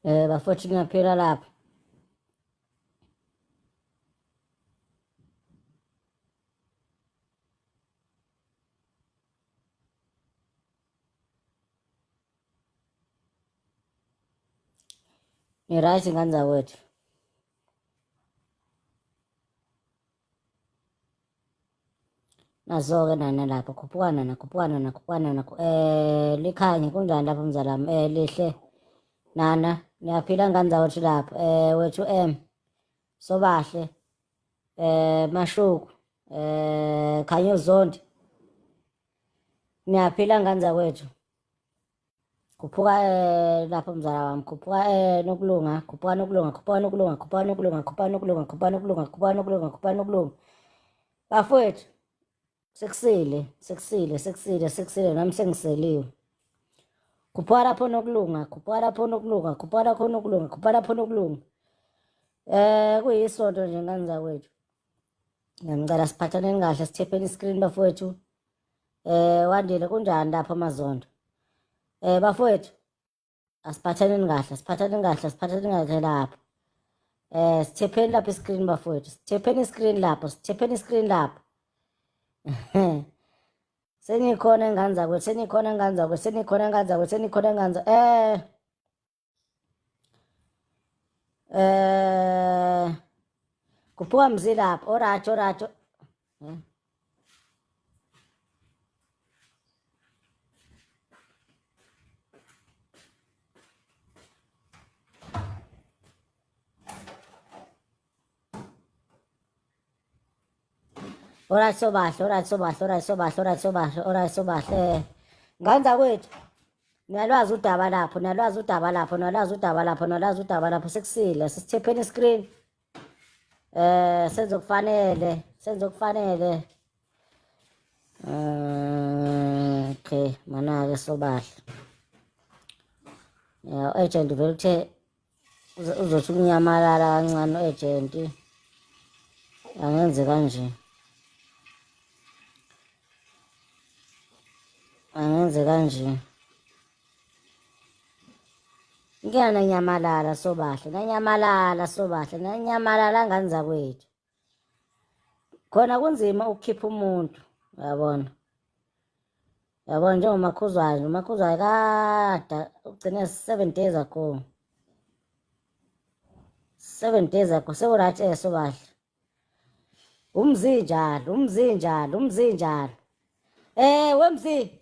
Bafowethu ngiyaphila lapha. Ni-right ngani zawethu. Nazo-ke nana lapha khuphukana likhanye kunjani lapha mzalami? Lihle nana niyaphila ngani zawethu lapha? Wethu Sobahle, Mashuku, Khanyo Zondi, niyaphila ngani zawethu? Khuphuka lapha mzala wami, khuphuka nokulunga, khuphuka nokulunga. Bafowethu sekusile nami sengiseliwe. Khuphuka lapho nokulunga. Kuyisonto nje ngani zawethu. Ngicela siphathaneni kahle sithepheni iskrini bafowethu. Wandile kunjani lapha amazondo? Bafowethu asiphathaneni kahle lapha. Sithepheni lapha iskrini bafowethu. Sithepheni iskrini lapho. Senikhona ngani zakwethu. Khuphuka mzi lapho. Alright. Alright Sobahle. Ngani zakwethu? Niyalwazi udaba lapho. Sekusile sisithepheni iskrini. Senzokufanele. Okay, mana-ke Sobahle. U-agent vele uthe uzothi ukunyamalala kancane u-agent. Angenze kanje. Ngeke nanyamalala Sobahle. Nanyamalala ngani zakwethu. Khona kunzima ukukhipha umuntu, uyabona. NjengoMakhuzwayo. uMakhuzwayo kada ugcine 7 days ago. 7 days ago. Sewu-right Sobahle. Umzinjalo. Wemzi.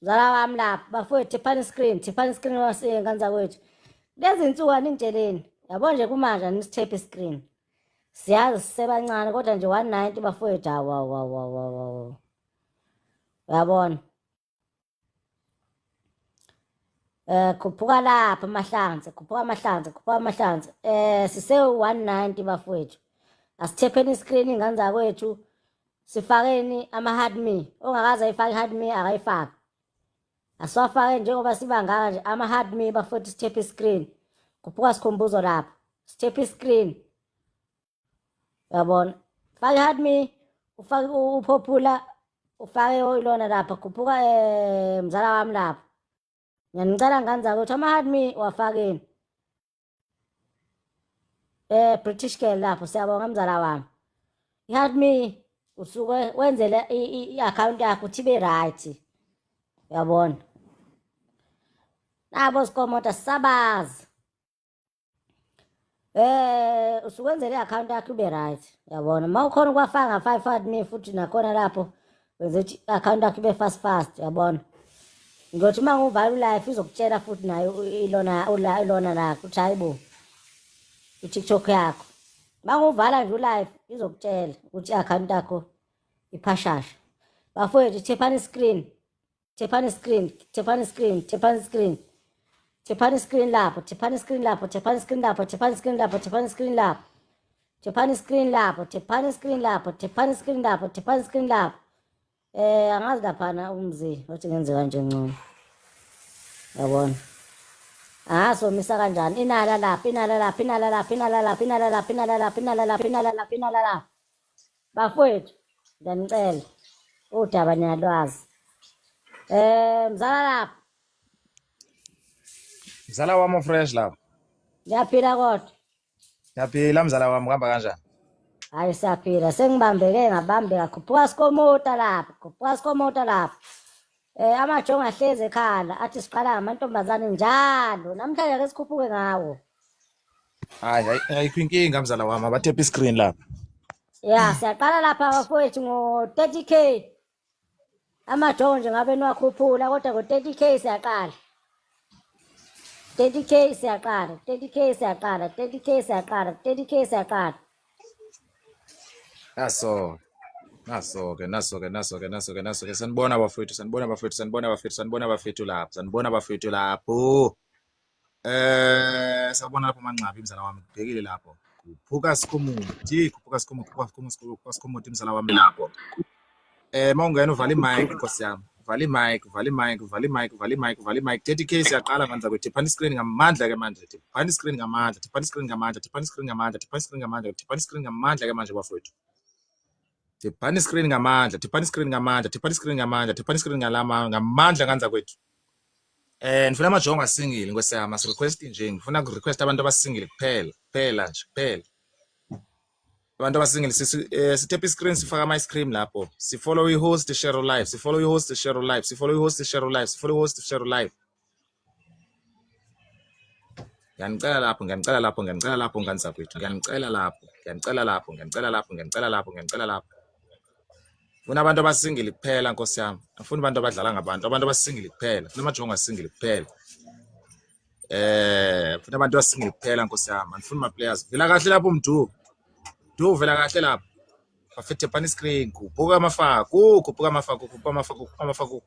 Mzala wami lapha. Bafowethu thephani iskrini ngani zakwethu. Lezi nsuku aningitsheleni. Yabo nje kumanje anisithephe iskrini. Siyazi sisebancane kodwa nje 190 bafowethu. Wow. Uyabona. Khuphuka lapha amahlanze. Sise 190 bafowethu. Asitepheni iskrini ngani zakwethu. Sifakeni ama-hardme. Ongakaze ayifake i-hardme akayifake. Asiwafake njengoba sibangaka nje ama-hardme bafowethu sithephe iskrini. Khuphuka sikhumbuzo lapha. Sithephe iskrini. Uyabona. Fake i-hardme. Ufake uPhopula. Ufake ilona lapha. Khuphuka mzala wami lapha. Ngiyanicela ngani zakwethu ama-hardme wafakeni. British Girl lapho siyabonga mzala wami. I-hardme usuke wenzele i-account yakho ukuthi ibe right. Uyabona. Nabo sikomota sisabazi. Usukwenzele i-account yakho ibe right. Uyabona. Mawukhona ukwafaka 5 hardme futhi nakhona lapho wenze ukuthi i-account yakho ibe fast. Uyabona. Ngothi manguvala ulive izokutshela futhi nayo ilona lakho uthi hayibo. I-TikTok yakho. Manguvala nje ulive izokutshela ukuthi i-account yakho iphashasha. Bafowethu thephani iskrini. Thephani iskrini lapho. Angazi laphana umzi othi ngenze kanje ngcono. Yabona. Somisa kanjani? Inala lapha. Bafowethu ngiyanicela. Udaba niyalwazi. Mzala lapha. Mzala wami fresh lapha. Ngiyaphila kodwa. Yaphila mzala wami kuhamba kanjani? Hayi siyaphila sengibambeke ngabambeka khuphuka sikomota lapha khuphuka sikomota lapha. Amajongo ahlezi ekhala athi siqala ngamantombazane njalo namhlanje ake sikhuphuke ngawo. Hayi ayikho inkinga mzala wami abathepa iscreen lapha. Ya siyaqala lapha bafowethu ngo-30k. Amajongo nje ngabe niwakhuphula kodwa ngo-30k siyaqala. 30k siyaqala 30k siyaqala 30k siyaqala 30k siyaqala. Naso-ke sanibona bafethu lapho. Sabona lapho manqabi mzala wami kubhekile lapho. Khuphuka sikhumuti mzala wami lapho. Mawungena uvala imic Nkosi yami. Vala imic 30k siyaqala manje kwethi phani screen ngamandla ke manje phani screen ngamandla ke manje bafethu. Tiphani screen ngamandla kanza kwethu. Ngifuna amajongo asingile Nkosi yami request nje ngifuna request abantu abasingile kuphela nje. Abantu abasingile sitep iscreen sifaka ama ice cream lapho. Sifollow i-host share live. Ngiyanicela lapho nganza kwethu. Ngiyanicela lapho. Funa abantu abasingile kuphela Nkosi yami. Afuna abantu abadlala ngabantu, abantu abasingile kuphela. Funa amajongo asingile kuphela. Funa abantu abasingile kuphela Nkosi yami. Anifuni ma players. Vela kahle lapho mdu. Vela kahle lapho. Bafethe phani screen khuphuka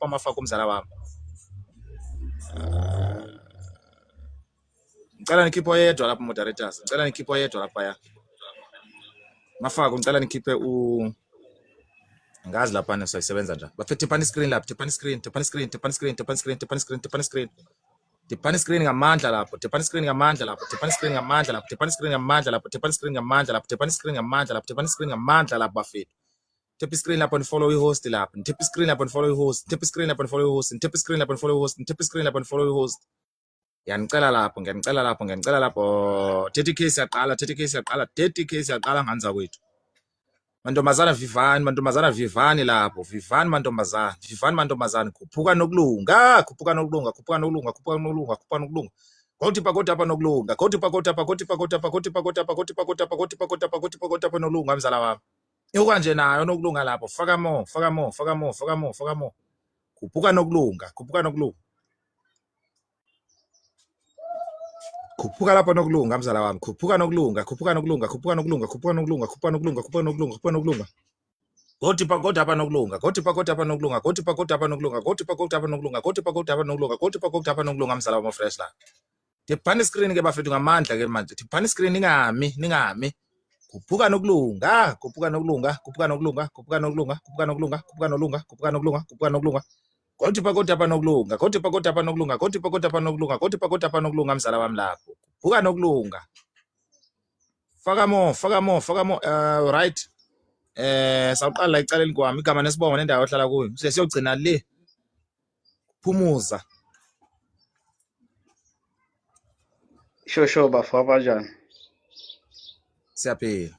amafako mzala wami. Ngicela nikhiphe oyedwa lapho moderators. Ngicela nikhiphe oyedwa lapha ya. Mafako ngicela nikhiphe ngazi lapha nisayisebenza njani. Bafethe phani screen lapho, tephani screen ngamandla lapho. Bafethu. Tap screen lapho and follow i-host lapho. Tap screen lapho and follow i-host. Ngiyanicela lapho. 30k siyaqala nganza kwethu. Mantombazana vivani lapho. Vivani mantombazana. Khuphuka nokulunga. Goti pakoti apa nokulunga. Nokulunga mzala wami. Kanje nayo nokulunga lapho. Faka more. Khuphuka nokulunga. Khuphuka lapho nokulunga mzala wami. Khuphuka nokulunga. Goti pakoti apa nokulunga. Mzala wami fresh la. Tiphani screen ke bafethu ngamandla ke manje. Tiphani screen ningami. Khuphuka nokulunga. Goti pakoti apa nokulunga mzala wami lapho. Khuphuka nokulunga. Faka more. Right. Sawuqala la icaleni kwami igama nesibongo nendawo ohlala kuyo. Siyogcina le. Phumuza. Sure bafo kanjani? Siyaphila.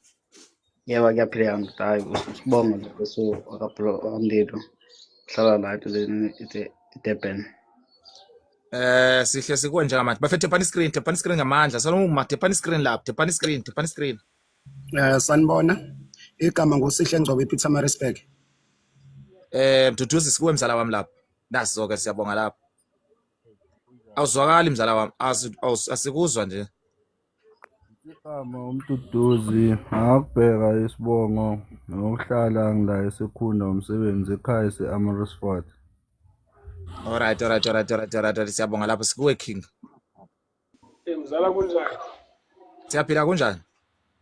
Yebo kuyaphila hayi usibonga leso akapro amdelo. Hlala la eDurban. Sihle sikwenze njengamanje. Bafethe phani screen ngamandla. Saloma tephani screen lapho. Tephani screen. Sanibona. Igama nguSihle Ngcobo Peter Maritzburg. Mduduzi sikuwe mzala wami lapho. Naso-ke siyabonga lapho. Awuzwakali mzala wami. Asikuzwa nje. Igama uMduduzi ngakubheka isibongo nokuhlala ngila esekhunda umsebenzi ekhaya se-Ameresfort. Alright. Siyabonga lapho sikuwe King. Mzala kunjani? Siyaphila kunjani?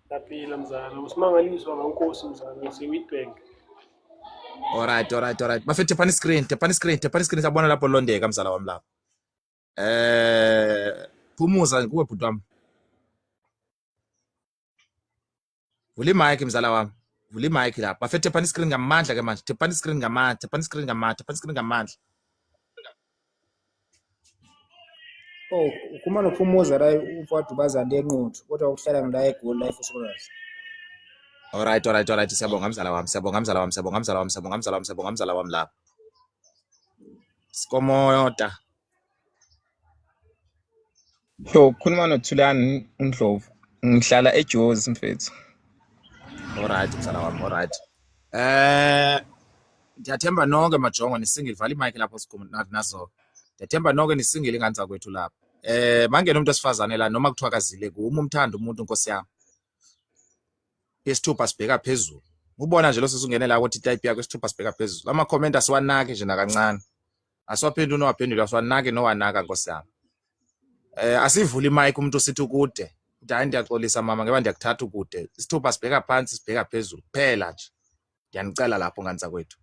Siyaphila mzala. Usimangaliswa ngaNkosi mzala seWitbank. Alright. Bafethe phani screen sabona lapho londeka mzala wami lapho. Phumuza kuwe bhuti wami. Vula imic mzala wami. Vula imic lapha. Bafethe phani screen ngamandla ke manje. Tephani screen ngamandla. Oh, ukhuluma nophumuza la umfowethu bazande enquthu kodwa ukuhlala ngila eGoli Life Insurance. Alright. Siyabonga mzala wami, siyabonga mzala wami lapha. Sikomota. Yo, khuluma noThulani uNdlovu. Ngihlala eJozi mfethu. Alright mzala wami, alright. Ndiyathemba nonke majongo nisingile, vala imic lapho sikhuluma nazo. Ndiyathemba nonke nisingile ingane kwethu lapha. Mangena umuntu osifazane la noma kuthiwa kazile kuma umthanda umuntu Nkosi yami. Isithupha sibheka phezulu. Ubona nje lo sesungenela la ukuthi type yakho isithupha sibheka phezulu. Ama comment asiwanaki nje nakancane. Asiwaphendula nowaphendula asiwanaki nowanaka Nkosi yami. Asivula imic umuntu sithi ukude. Hayi ndiyaxolisa mama ngeba ndiyakuthatha ukude. Isithupha sibheka phansi sibheka phezulu kuphela nje. Ndiyanicela lapho ngane zakwethu.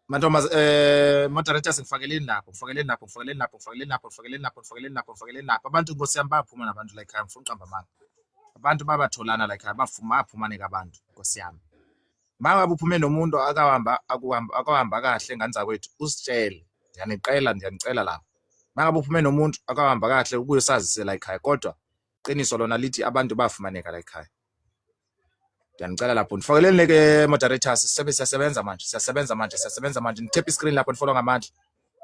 Mantombazane moderators ngifakeleni lapho abantu Nkosi yami baphuma nabantu la ekhaya ngifuna uqamba amanga abantu babatholana la ekhaya baphumane kabantu Nkosi yami mangabe uphume nomuntu akahamba kahle ngane zakwethu usitshele ndiyanicela lapho mangabe uphume nomuntu akahamba kahle ukuyo sazise la ekhaya kodwa qiniso lona lithi abantu bafumaneka la ekhaya. Ndiyanicela lapho nifakeleni ke moderators siyasebenza manje nitap iscreen lapho nifollow ngamandla.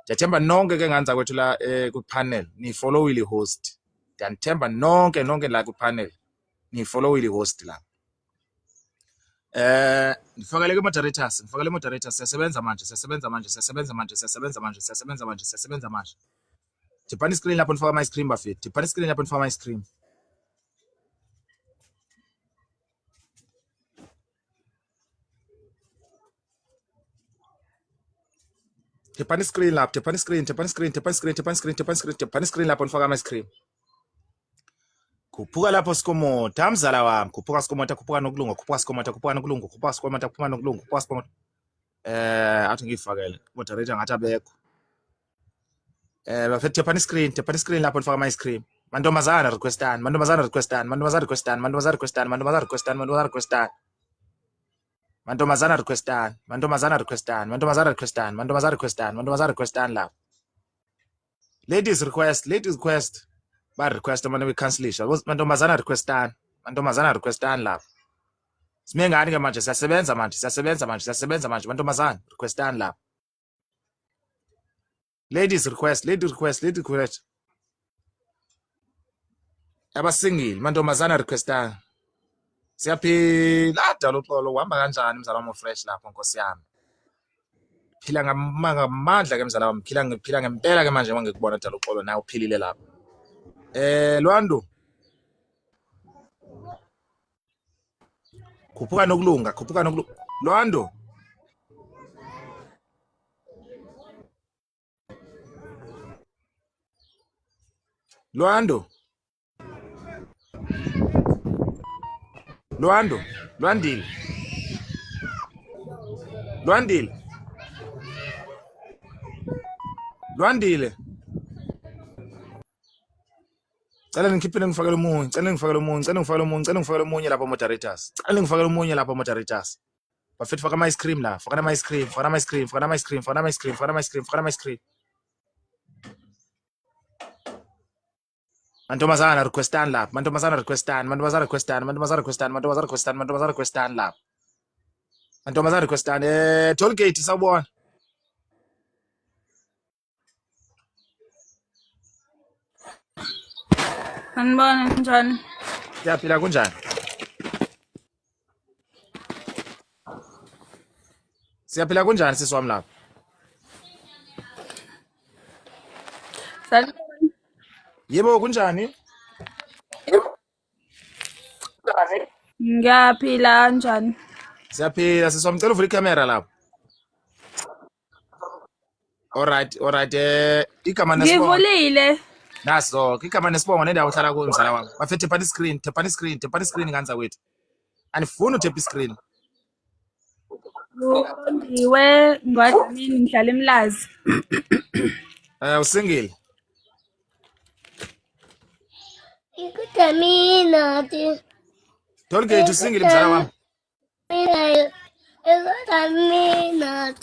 Ndiyathemba nonke ke ngane zakwethu la ku panel ni follow ile host. Ndiyathemba nonke la ku panel ni follow ile host la. Nifakele ke moderators siyasebenza manje. Tipani screen lapho nifaka my screen bafethu. Tipani screen lapho nifaka my screen. Tipani screen lapho nifaka my screen. Khuphuka lapho sikomota mzala wami, khuphuka sikomota, khuphuka nokulunga, khuphuka sikomota. Athi ngifakele moderator ngathi abekho. Bafethu tipani screen lapho nifaka my screen. Mantombazana requestani. La. Ladies request. Ba request manje we-cancelisha. Mantombazana requestani la. Simengani ke manje siyasebenza manje mantombazana requestani la. Ladies request. Abasingile mantombazana requestani. Siyaphila dalo xolo uhamba kanjani mzala wami fresh lapho Nkosi yami. Phila ngamandla ke mzala wami, phila ngempela ke manje ngikubona dalo xolo nawe uphilile lapho. Lwando. Khuphuka nokulunga. Lwando. Lwandile. Cela ngikhiphele ngifakele umunye lapho moderators. Bafethu faka my screen la, faka my screen. Mantombazana requestani lapho, mantombazana requestani lapho. Mantombazana requestani, tollgate sawubona. Sanibona njani? Siyaphila kunjani? Sisi wami lapho? Sanibona. Yebo kunjani? Ngiyaphila kanjani? Siyaphila sisi wami, ngicela uvule icamera lapho. Alright, igama nesibongo. Ngivulile. Naso, igama nesibongo nendawo ohlala kuyo mzala wami. Bafethu tepani screen ngane zakwethu. Anifuni uthepa iscreen. Uqondiwe Ngwadamini ngihlala eMlazi. Usingile. Ikutamina. Tollgate usingile mzala wami. Ikutamina.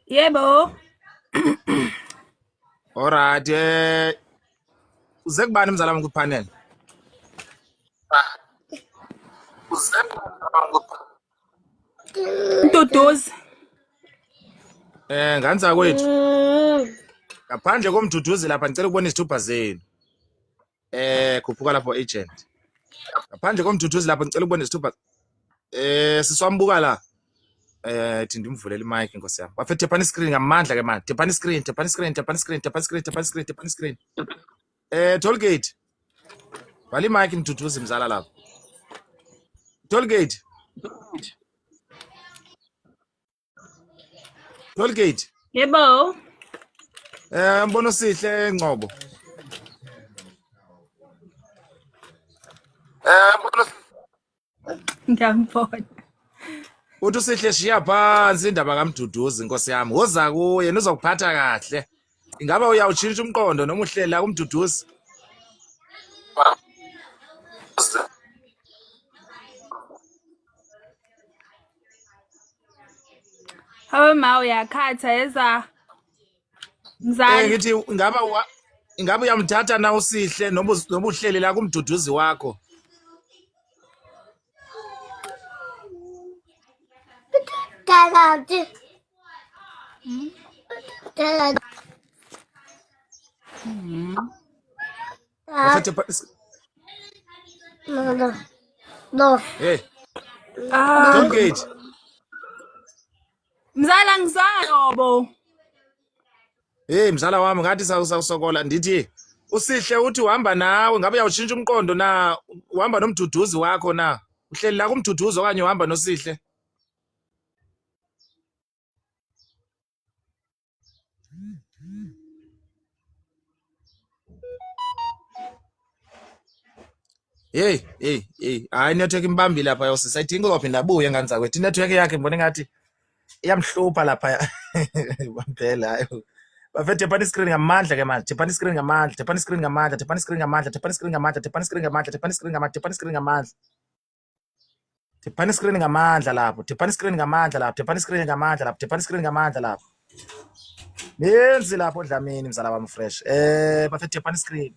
Yebo. Alright, uze kubani mzala wami kupanel? Mduduzi. Nganza kwethu. Ngaphandle komduduzi lapha ngicela ukubona izithupha zenu. Khuphuka lapho agent. Ngaphandle komduduzi lapha ngicela ukubona izithupha. Siswambuka la. Thi ndimvulela imic inkosi yami. Bafethe phana iscreen ngamandla ke manje. Tephana iscreen, tephana iscreen, tephana iscreen, tephana iscreen, tephana iscreen, tephana iscreen. Tollgate. Vala imic mduduzi mzala lapha. Tollgate. Tollgate. Yebo. Mbono sihle Ngcobo. Ngiyambona. Uthi usihle shiya phansi indaba kaMduduzi inkosi yami. Woza kuye nizokuphatha kahle. Ingaba uyawutshintsha umqondo noma uhlela la kuMduduzi? Hawe ma uyakhatha yeza. Mzala. Ngithi ingaba uyamthatha na usihle noma uhleli la kuMduduzi wakho? No. Hey. Tollgate. Mzala ngizalobo. Hey mzala wami ngathi sawusokola ndithi usihle uthi uhamba nawe ngabe uyawutshintsha umqondo na uhamba nomduduzi wakho na uhleli la kuMduduzi okanye uhamba nosihle? Hey hayi network imbambi lapha yosisa idinga uzophinda abuye ngani zakwethu network yakhe ngibona ngathi iyamhlupha lapha bampela hayo bafethe phana iscreen ngamandla ke manje tephana iscreen ngamandla tephana iscreen ngamandla tephana iscreen ngamandla tephana iscreen ngamandla tephana iscreen ngamandla tephana iscreen ngamandla tephana iscreen ngamandla tephana iscreen ngamandla lapho tephana iscreen ngamandla lapho tephana iscreen ngamandla lapho tephana iscreen ngamandla lapho nenzi lapho Dlamini mzala wami fresh bafethe tephana iscreen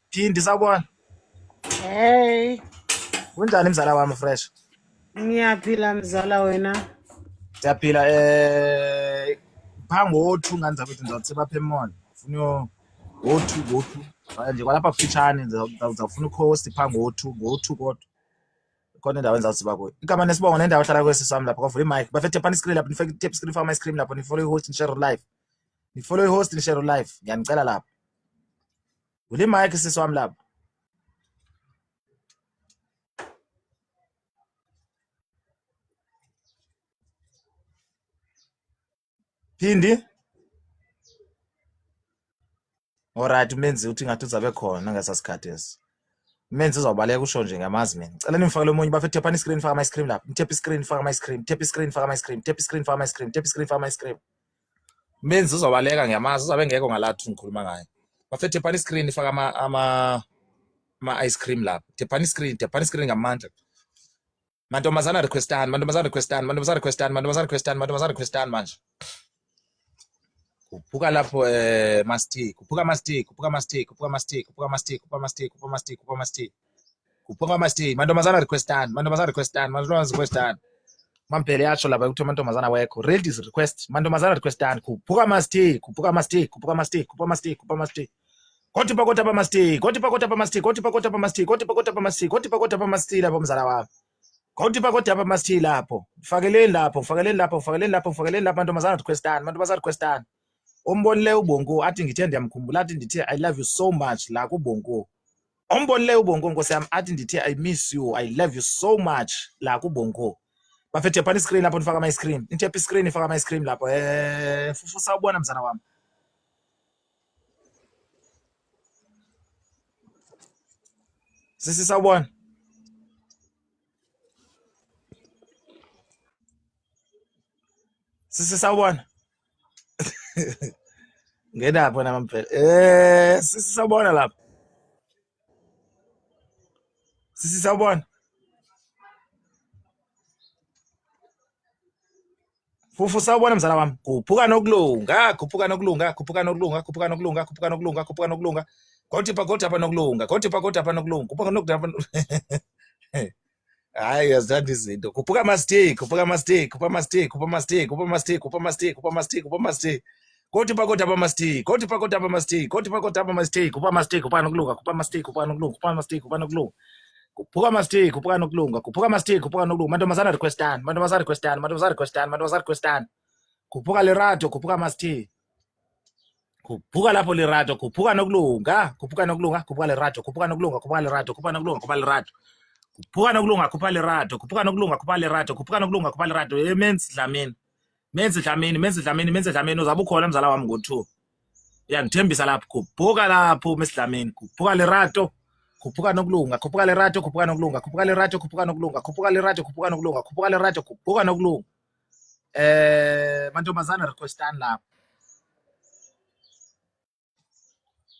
phindi sawubona. Hey, Kunjani mzala wami fresh? ngiyaphila mzala wena. Siyaphila phango-2 ngani zakwethu ngizawuthi bapha emall. Ufuna go-2 nje kwalapha kufitshane ngizawufuna ukhost phango-2 go-2 kodwa. Khona endaweni zawuthi bakuyo. Igama nesibongo nendawo ohlala kwesi sami lapha kwavula imic. Bafethe phana iscreen lapha nifake tap screen for my screen lapha ni follow host ni share live. Ni follow host ni share live. Ngiyanicela lapha. Vula imic sisi wami lapha. Phindi. Alright umenzi uthi ngathi uzabe khona ngasasikhathi esi. Umenzi uzawubaleka usho nje ngamazi mina. Ngicela nimfakele omunye bafethe phana iscreen faka my screen lapha. Tap iscreen faka my screen. Tap iscreen faka my screen. Tap iscreen faka my screen. Tap iscreen faka my screen. Umenzi uzawubaleka ngiyamazi uzabe ngekho ngalathu ngikhuluma ngayo. Bafethe phana iscreen faka ama ice cream lapha. Tephana iscreen ngamandla. Mantombazana requestan manje. Kuphuka lapho mastic, kuphuka mastic. Mantombazana requestan. Mampele yatsho lapha ukuthi mantombazana wekho. Ladies request, mantombazana requestan. Kuphuka mastic. Koti pakota pa mastic lapho mzala wami. Koti pakota pa mastic lapho. Fakeleni lapho mantombazana requestan. Ombonile uBongo athi ngithe ndiyamkhumbula athi ndithe I love you so much la kuBongo. Ombonile uBongo nkosi yami athi ndithe I miss you, I love you so much la kuBongo. Bafethe phana iscreen lapho nifaka my screen. Nithe iscreen ifaka my screen lapho. Fufu sawubona mzala wami. Sisi sawubona. Sisi sawubona. Ngena phona mampela. Sisi sawubona lapha. Sisi sawubona. Fufu sawubona mzala wami. Khuphuka nokulunga, khuphuka nokulunga, khuphuka nokulunga, khuphuka nokulunga, khuphuka nokulunga, khuphuka nokulunga. Kodwa apha nokulunga, kodwa apha nokulunga, khuphuka nokulunga. Hayi yazithanda izinto. Khuphuka masti, khuphuka masti, khuphuka masti, khuphuka masti, khuphuka masti, khuphuka masti, khuphuka masti, khuphuka masti. Kodwa apha masti, kodwa apha masti, kodwa apha masti, khuphuka masti, khuphuka nokulunga, khuphuka masti, khuphuka nokulunga, khuphuka masti, khuphuka nokulunga. Khuphuka masti, khuphuka nokulunga, khuphuka masti, khuphuka nokulunga. Mantombazana requestan, mantombazana requestan, mantombazana requestan, mantombazana requestan. Khuphuka lerato, khuphuka masti. Khuphuka lapho lerato, khuphuka nokulunga, khuphuka nokulunga, khuphuka lerato, khuphuka nokulunga, khuphuka lerato, khuphuka nokulunga, khuphuka lerato. Khuphuka nokulunga, khuphuka lerato, khuphuka nokulunga, khuphuka lerato, khuphuka nokulunga, khuphuka lerato. Menzi Dlamini. Menzi Dlamini, menzi Dlamini, menzi Dlamini uzabe ukhona mzala wami ngo2. Uyangithembisa lapho, khuphuka lapho Menzi Dlamini, khuphuka lerato. Khuphuka nokulunga, khuphuka lerato, khuphuka nokulunga, khuphuka lerato, khuphuka nokulunga, khuphuka lerato, khuphuka nokulunga, khuphuka lerato, khuphuka nokulunga. Mantombazana requestan lapho.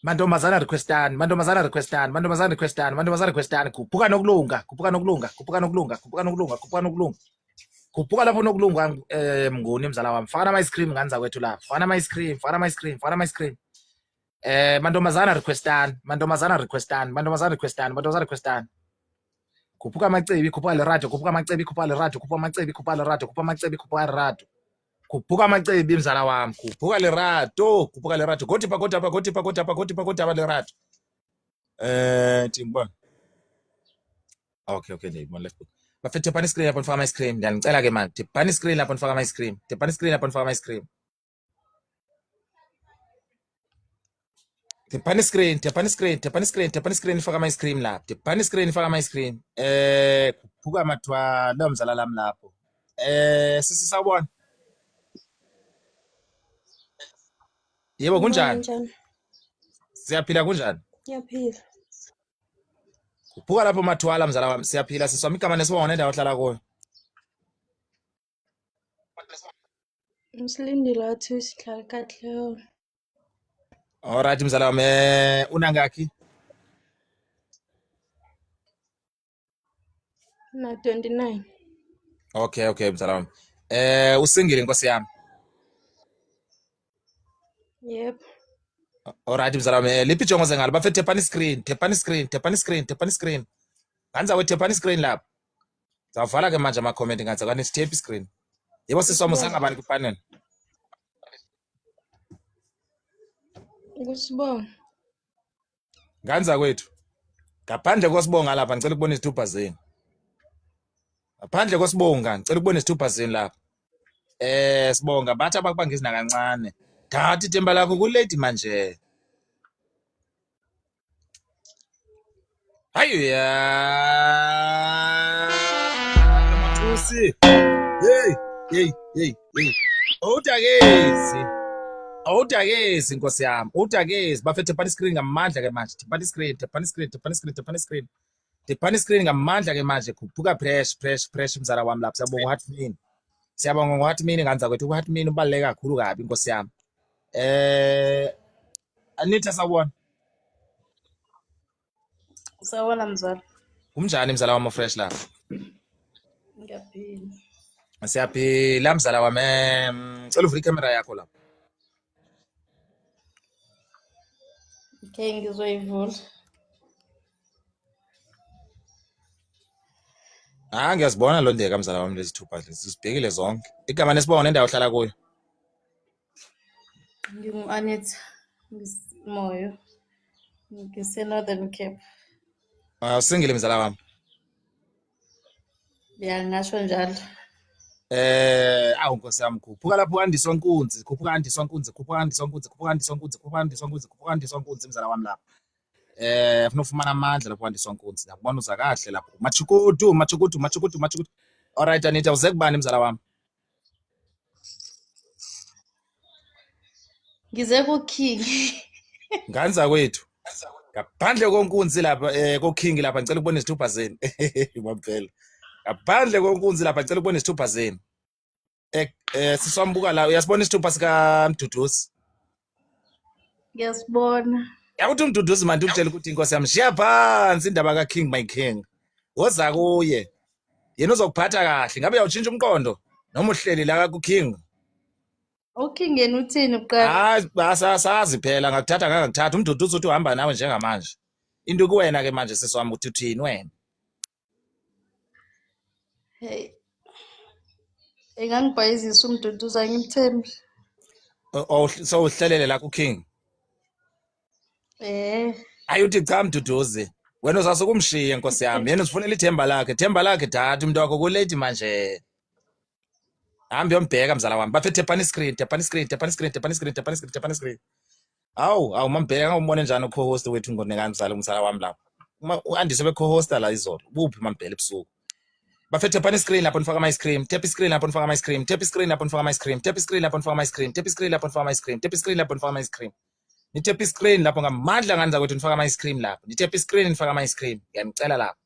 Mantombazana requestan, mantombazana requestan, mantombazana requestan, mantombazana requestan. Khuphuka nokulunga, khuphuka nokulunga, khuphuka nokulunga, khuphuka nokulunga, khuphuka nokulunga. Khuphuka lapho nokulunga Mnguni mzala wami. Faka ama ice cream nganza kwethu lapho. Faka ama ice cream, faka ama ice cream, faka ama ice cream. Mantombazana requestan, mantombazana requestan, mantombazana requestan, mantombazana requestan. Khuphuka amacebi, khuphuka lerato, khuphuka amacebi, khuphuka lerato, khuphuka amacebi, khuphuka lerato, khuphuka amacebi, khuphuka lerato. Khuphuka amacebi mzala wami, khuphuka lerato, khuphuka lerato. Goti pa lerato. Timbona. Okay, ndiyibona left. Bafethu tepani screen lapho nifaka ama ice cream. Ndiyanicela ke manje, tepani screen lapho nifaka ama ice cream. Tepani screen lapho nifaka ama ice cream. Tepani screen, tepani screen, tepani screen, tepani screen nifaka ama ice cream lapho. Tepani screen nifaka ama ice cream. Khuphuka mathwa lo mzala lami lapho. Sisi sawubona. Yebo kunjani? Siyaphila kunjani? Ngiyaphila. Khuphuka lapho mathwala mzala wami. Siyaphila siswami igama nesibongo nendawo ohlala kuyo. Msilindile wathi sihlala kahle. Alright mzala wami. Unangakhi? Na 29. Okay mzala wami. Usingile nkosi yami. Yep. Alright mzala wami. Liphi ijongo zengalo bafethu tepani screen, tepani screen, tepani screen, tepani screen. Nganza tepani screen lapho. Zavala ke manje ama comment nganza kani sitepe screen. Yebo siswami usangabani ku panel. Kusibonga. Nganza kwethu. Ngaphandle kosibonga lapha ngicela ukubona izithupha zenu. Ngaphandle kosibonga ngicela ukubona izithupha zenu lapha. Sibonga bathi abakubanga izina kancane. Thatha ithemba lakho kulady manje. Hayi ya. Mathusi. Hey. Awudakezi nkosi yami. Udakezi bafethu tepani screen ngamandla ke manje. Tepani screen, tepani screen, tepani screen, tepani screen. Tepani screen ngamandla ke manje. Khuphuka fresh mzala wami lapha. Siyabonga uHatmini. Siyabonga uHatmini nganza kwethu uHatmini ubaluleke kakhulu kabi nkosi yami. Anita sawubona. Sawubona mzala. Kumnjani mzala wami fresh lapha? Ngiyaphila. Siyaphila mzala wami. Ngicela uvule ikamera yakho lapha. Okay, ngizoyivula. Ngiyazibona lo ndeka mzala wami lezi thupha lezi sibhekile zonke. Igama nesibongo nendawo ohlala kuyo. Ngingu-Anita Moyo. Ngise-Northern Cape. Usingile mzala wami. Ngasho njalo. Awu nkosi yami khuphuka lapho andiswa inkunzi, khuphuka andiswa inkunzi, khuphuka andiswa inkunzi, khuphuka andiswa inkunzi, khuphuka andiswa inkunzi, khuphuka andiswa inkunzi mzala wami lapha. Ufuna ufumana amandla lapho andiswa inkunzi. Ngiyakubona uza kahle lapho. Machukutu. Alright Anita uze kubani mzala wami? Ngize ku-King. Nganza kwethu. Ngaphandle konkunzi lapha ko-King lapha ngicela ukubona izithupha zenu. Maphela. Ngaphandle konkunzi lapha ngicela ukubona izithupha zenu. Siswambuka la uyasibona isithupha sika Mduduzi. Ngiyasibona. Yakuthi uMduduzi manje utshela ukuthi inkosi yami shiya phansi indaba kaKing my King. Woza kuye. Yena uzokuphatha kahle. Ngabe uyawutshintsha umqondo noma uhleli la kuKing? uKingeni uthini uqala? Hayi basasazi phela ngakuthatha ngakuthatha umduduzi uthi uhamba nawe njengamanje. Into kuwena ke manje sisiwami uthi uthini wena? Hey, engangibhayizisa umduduza ngimthembi. So uhlelele la kuKing. Ayuthi cha mduduzi. Wena usasukumshiya Nkosi yami. Yena usifunela ithemba lakhe dad umuntu wakho kulate manje. Hambe yombheka mzala wami. Bafethe pani screen. Awu mambheka ngawubone njani uco-host wethu ngonekani mzala wami lapho. U-Andise be-co-hosta la izolo. Buphi mambhele ebusuku. Bafethe pani screen lapho nifaka ama-ice cream. Tap screen lapho nifaka ama-ice cream. Tap screen lapho nifaka ama-ice cream. Tap screen lapho nifaka ama-ice cream. Tap screen lapho nifaka ama-ice cream. Tap screen lapho nifaka ama-ice cream. Nitap screen lapho ngamandla nganza kwethu nifaka ama-ice cream lapho. Nitap screen nifaka ama-ice cream. Ngiyanicela lapho.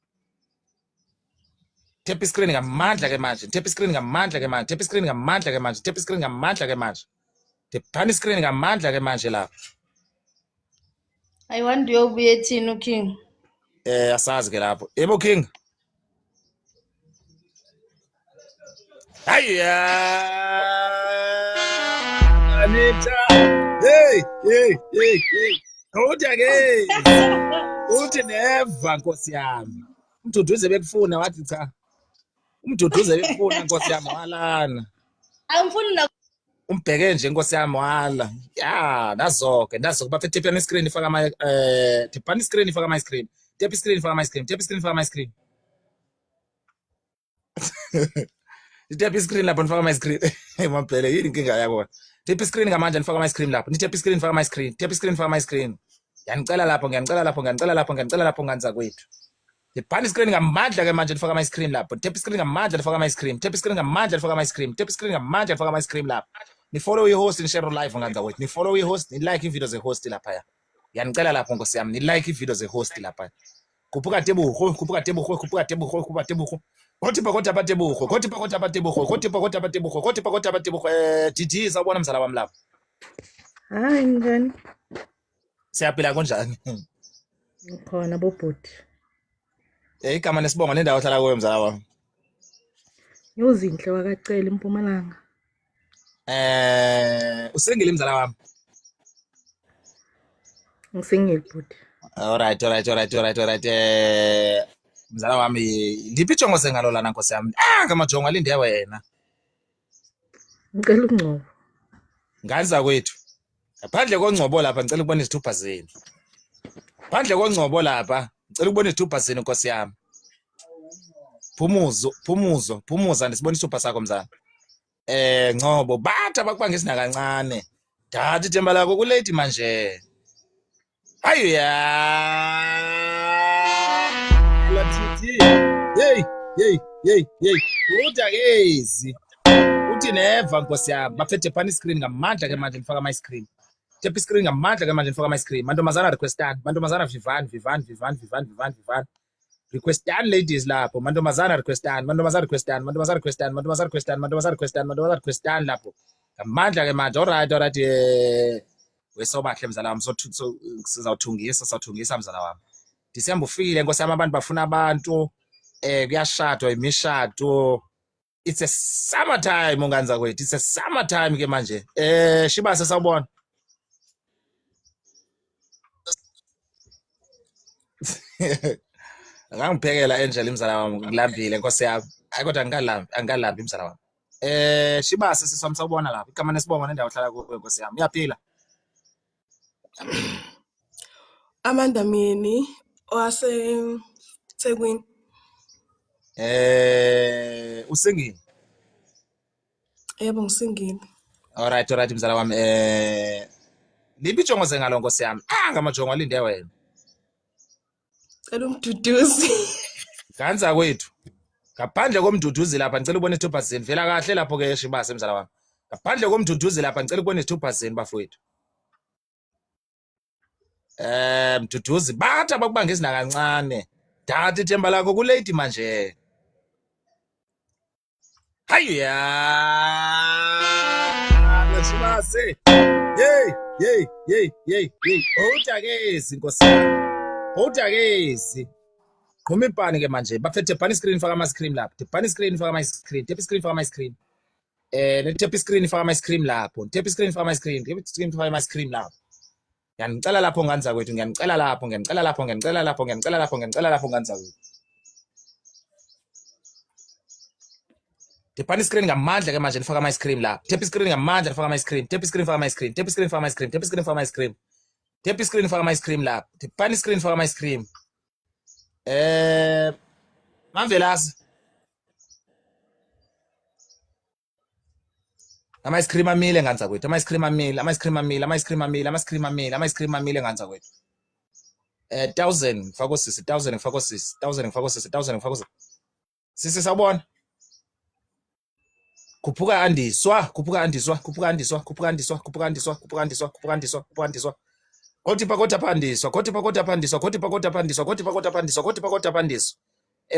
Tap screen ngamandla ke manje. Tap screen ngamandla ke manje. Tap screen ngamandla ke manje. Tap screen ngamandla ke manje. Tap pani screen ngamandla ke manje lapho. Ayiwandi uyobuya ethini uKing? Asazi ke lapho. Yebo King. Hayiya. Anita. Hey. Uthi neva Nkosi yami. Umduduze bekufuna wathi cha. Umduduze bekufuna Nkosi yami walana. Angifuni na Umbheke nje Nkosi yami wala. Ya, nazo-ke bafethe pani screen ifaka ama pani screen ifaka ama ice cream. Tap screen ifaka ama ice cream. Tap screen ifaka ama ice cream. Tap screen lapho nifaka ama ice cream. Mambhele yini inkinga yabo. Tap screen ngamanje nifaka ama ice cream lapho. Tap screen nifaka ama ice cream. Tap screen nifaka ama ice cream. Ngiyanicela lapho nganza kwethu. Pani screen ngamandla ke manje nifaka ama ice cream lapho. Tap screen ngamandla nifaka ama ice cream. Tap screen ngamandla nifaka ama ice cream. Tap screen ngamandla nifaka ama ice cream lapho. Ni follow i-host ni share live nganza kwethu. Ni follow i-host, ni like i-video ze-host lapha ya. Ngiyanicela lapho Nkosi yami, ni like i-video ze-host lapha. Khuphuka tebugo. Titi sawubona mzala wami lapho. Hayi njani? Siyaphila kanjani? Ngikhona bobhuti. Igama nesibongo nendawo ohlala kuyo mzala wami. Ngiyozinhle wakacela eMpumalanga. Usengile mzala wami. Ngisengile bhuti. Alright. Mzala wami, liphi ijongo sengalo lana Nkosi yami? Ngamajongo alinde wena. Ngicela ungcobo. Nganza kwethu. Ngaphandle kongcobo lapha ngicela ukubona izithupha zenu. Phandle kongcobo lapha ngicela ukubona izithupha zenu Nkosi yami. Phumuza ndisibona isithupha sakho mzala. Ngcobo bathi abakubangisa nakancane. Dad ithemba lakho kulate manje. Hayiya. Lathi. Hey. Udakezi. Uthi neva Nkosi yami bafethe pani screen ngamandla ke manje nifaka ama ice cream. Tap screen ngamandla ke manje nifaka ama ice cream. Mantombazana requestani. Mantombazana Vivan. Requestani ladies lapho. Mantombazana requestani lapho. Ngamandla ke manje. Alright. Wesobahle mzala wami sizawuthungisa mzala wami. Disemba ufikile Nkosi yami abantu bafuna abantu kuyashadwa imishado. It's a summertime unganza kwethu. It's a summertime ke manje. Shibase sawubona. Angangiphekela Angel mzala wami ngilambile Nkosi yami. Hayi kodwa angalambi mzala wami. Shibase siswami sawubona lapha. Igama nesibongo nendawo ohlala kuyo Nkosi yami. Uyaphila? Amanda Mini waseThekwini. Usengile? Yebo ngisengile. Alright mzala wami. Liphi ijongo sengalo Nkosi yami? Ngamajongo alinde wena. Cela umduduzi. Ganza kwethu. Ngaphandle komduduzi lapha ngicela ubone isithupha zenu. Vela kahle lapho ke Shibase mzala wami. Ngaphandle komduduzi lapha ngicela ubone isithupha zenu bafowethu. Mduduzi bathi abakubangisa nakancane. Dad ithemba lakho kulate manje. Hayiya. Shibase. Hey. Udakezi Nkosi yami. Udakezi. Qhuma ipani ke manje bafethe pani screen faka ama ice cream lapha. Pani screen faka ama ice cream. Tap screen faka ama ice cream. Nitap screen ifaka ama screen lapho. Nitap screen ifaka ama screen. Nitap screen ifaka ama screen lapho. Ngiyanicela lapho nganza kwethu, ngiyanicela lapho, ngiyanicela lapho, ngiyanicela lapho, ngiyanicela lapho, ngiyanicela lapho nganza kwethu. Tipani screen ngamandla ke manje nifaka ama screen lapho. Tap screen ngamandla nifaka ama screen. Tap screen faka ama screen. Tap screen faka ama screen. Tap screen faka ama screen. Tap screen faka ama screen lapho. Tipani screen faka ama screen. Mamvelasi. Ama ice cream amile nganza kwethu, ama ice cream amile, ama ice cream amile, ama ice cream amile, ama ice cream amile, ama ice cream amile nganza kwethu. 1000 ngifaka sisi, 1000 ngifaka sisi, 1000 ngifaka sisi, 1000 ngifaka sisi. Sisi sawubona. Khuphuka andiswa, khuphuka andiswa, khuphuka andiswa, khuphuka andiswa, khuphuka andiswa, khuphuka andiswa, khuphuka andiswa, khuphuka andiswa. Kothi pakota pandiswa, kothi pakota pandiswa, kothi pakota pandiswa, kothi pakota pandiswa, kothi pakota pandiswa.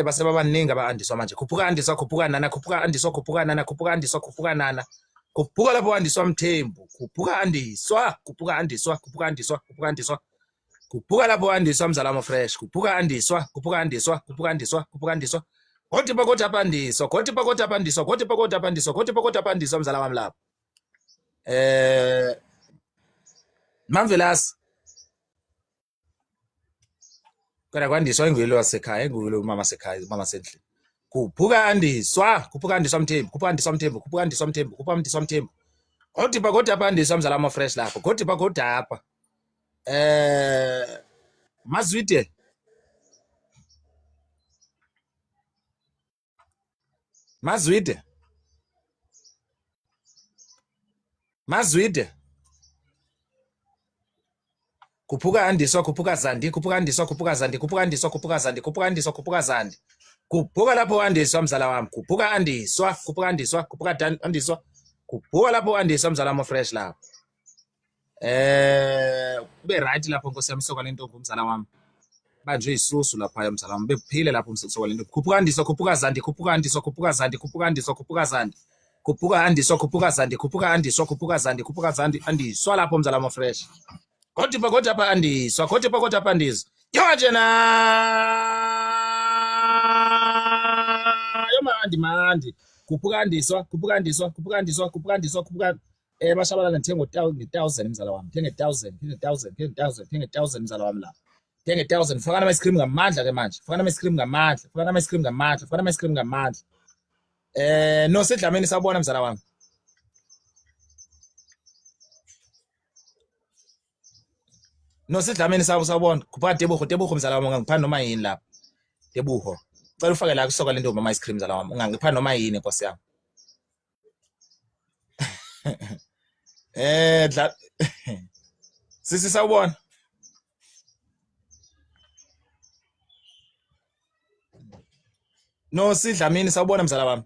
Baseba baningi aba-andiswa manje. Khuphuka andiswa, khuphuka nana, khuphuka andiswa, khuphuka nana, khuphuka andiswa, khuphuka nana. Khuphuka lapho andiswa Mthembu, khuphuka andiswa, khuphuka andiswa, khuphuka andiswa, khuphuka andiswa. Khuphuka lapho andiswa Mzalamo Fresh, khuphuka andiswa, khuphuka andiswa, khuphuka andiswa, khuphuka andiswa. Kothi pakota pandiswa, kothi pakota pandiswa, kothi pakota pandiswa, kothi pakota pandiswa mzala wami lapho. Mamvelasi. Kana kwandiswa ingwilo wasekhaya, ingwilo mama sekhaya, mama sendle. Khuphuka andiswa, khuphuka andiswa Mthembu, khuphuka andiswa Mthembu, khuphuka andiswa Mthembu, khuphuka andiswa Mthembu. Kothi pakota pandiswa Mzalamo Fresh lapho, kothi pakota apa. Mazwide. Mazwide. Mazwide. Khuphuka andiswa, khuphuka zandi, khuphuka andiswa, khuphuka zandi, khuphuka andiswa, khuphuka zandi, khuphuka andiswa, khuphuka zandi. Khuphuka lapho andiswa mzala wami, khuphuka andiswa, khuphuka andiswa, khuphuka andiswa. Khuphuka lapho andiswa Mzalamo Fresh lapho. Ube right lapho Nkosi yami soka lento ngumzala wami. Manje isusu lapha mzala wami, bephile lapho umsoka lento. Khuphuka andiswa, khuphuka zandi, khuphuka andiswa, khuphuka zandi, khuphuka andiswa, khuphuka zandi. Khuphuka andiswa, khuphuka zandi, khuphuka andiswa, khuphuka zandi, khuphuka zandi, andiswa lapho Mzalamo Fresh. Kothi pakota pa andiswa, kothi pakota pa andiswa. Yonje na yomandi mandi. Khuphuka andiswa, khuphuka andiswa, khuphuka andiswa, khuphuka andiswa, khuphuka mashabalala ngithenga nge-1000 mzala wami. Thenga 1000, thenga 1000, thenga 1000, thenga 1000 mzala wami la. Thenga 1000, faka nama ice cream ngamandla ke manje. Faka nama ice cream ngamandla, faka nama ice cream ngamandla, faka nama ice cream ngamandla. No sedlameni sabona mzala wami. No sedlameni sawubona. Khupha Tebuho, Tebuho mzala wami ungangipha noma yini lapha. Tebuho. Cela ufake la kusoka lento mama ice cream mzala wami. Ungangipha noma yini Nkosi yami. Sisi sawubona. No sidlamini sawubona mzala wami.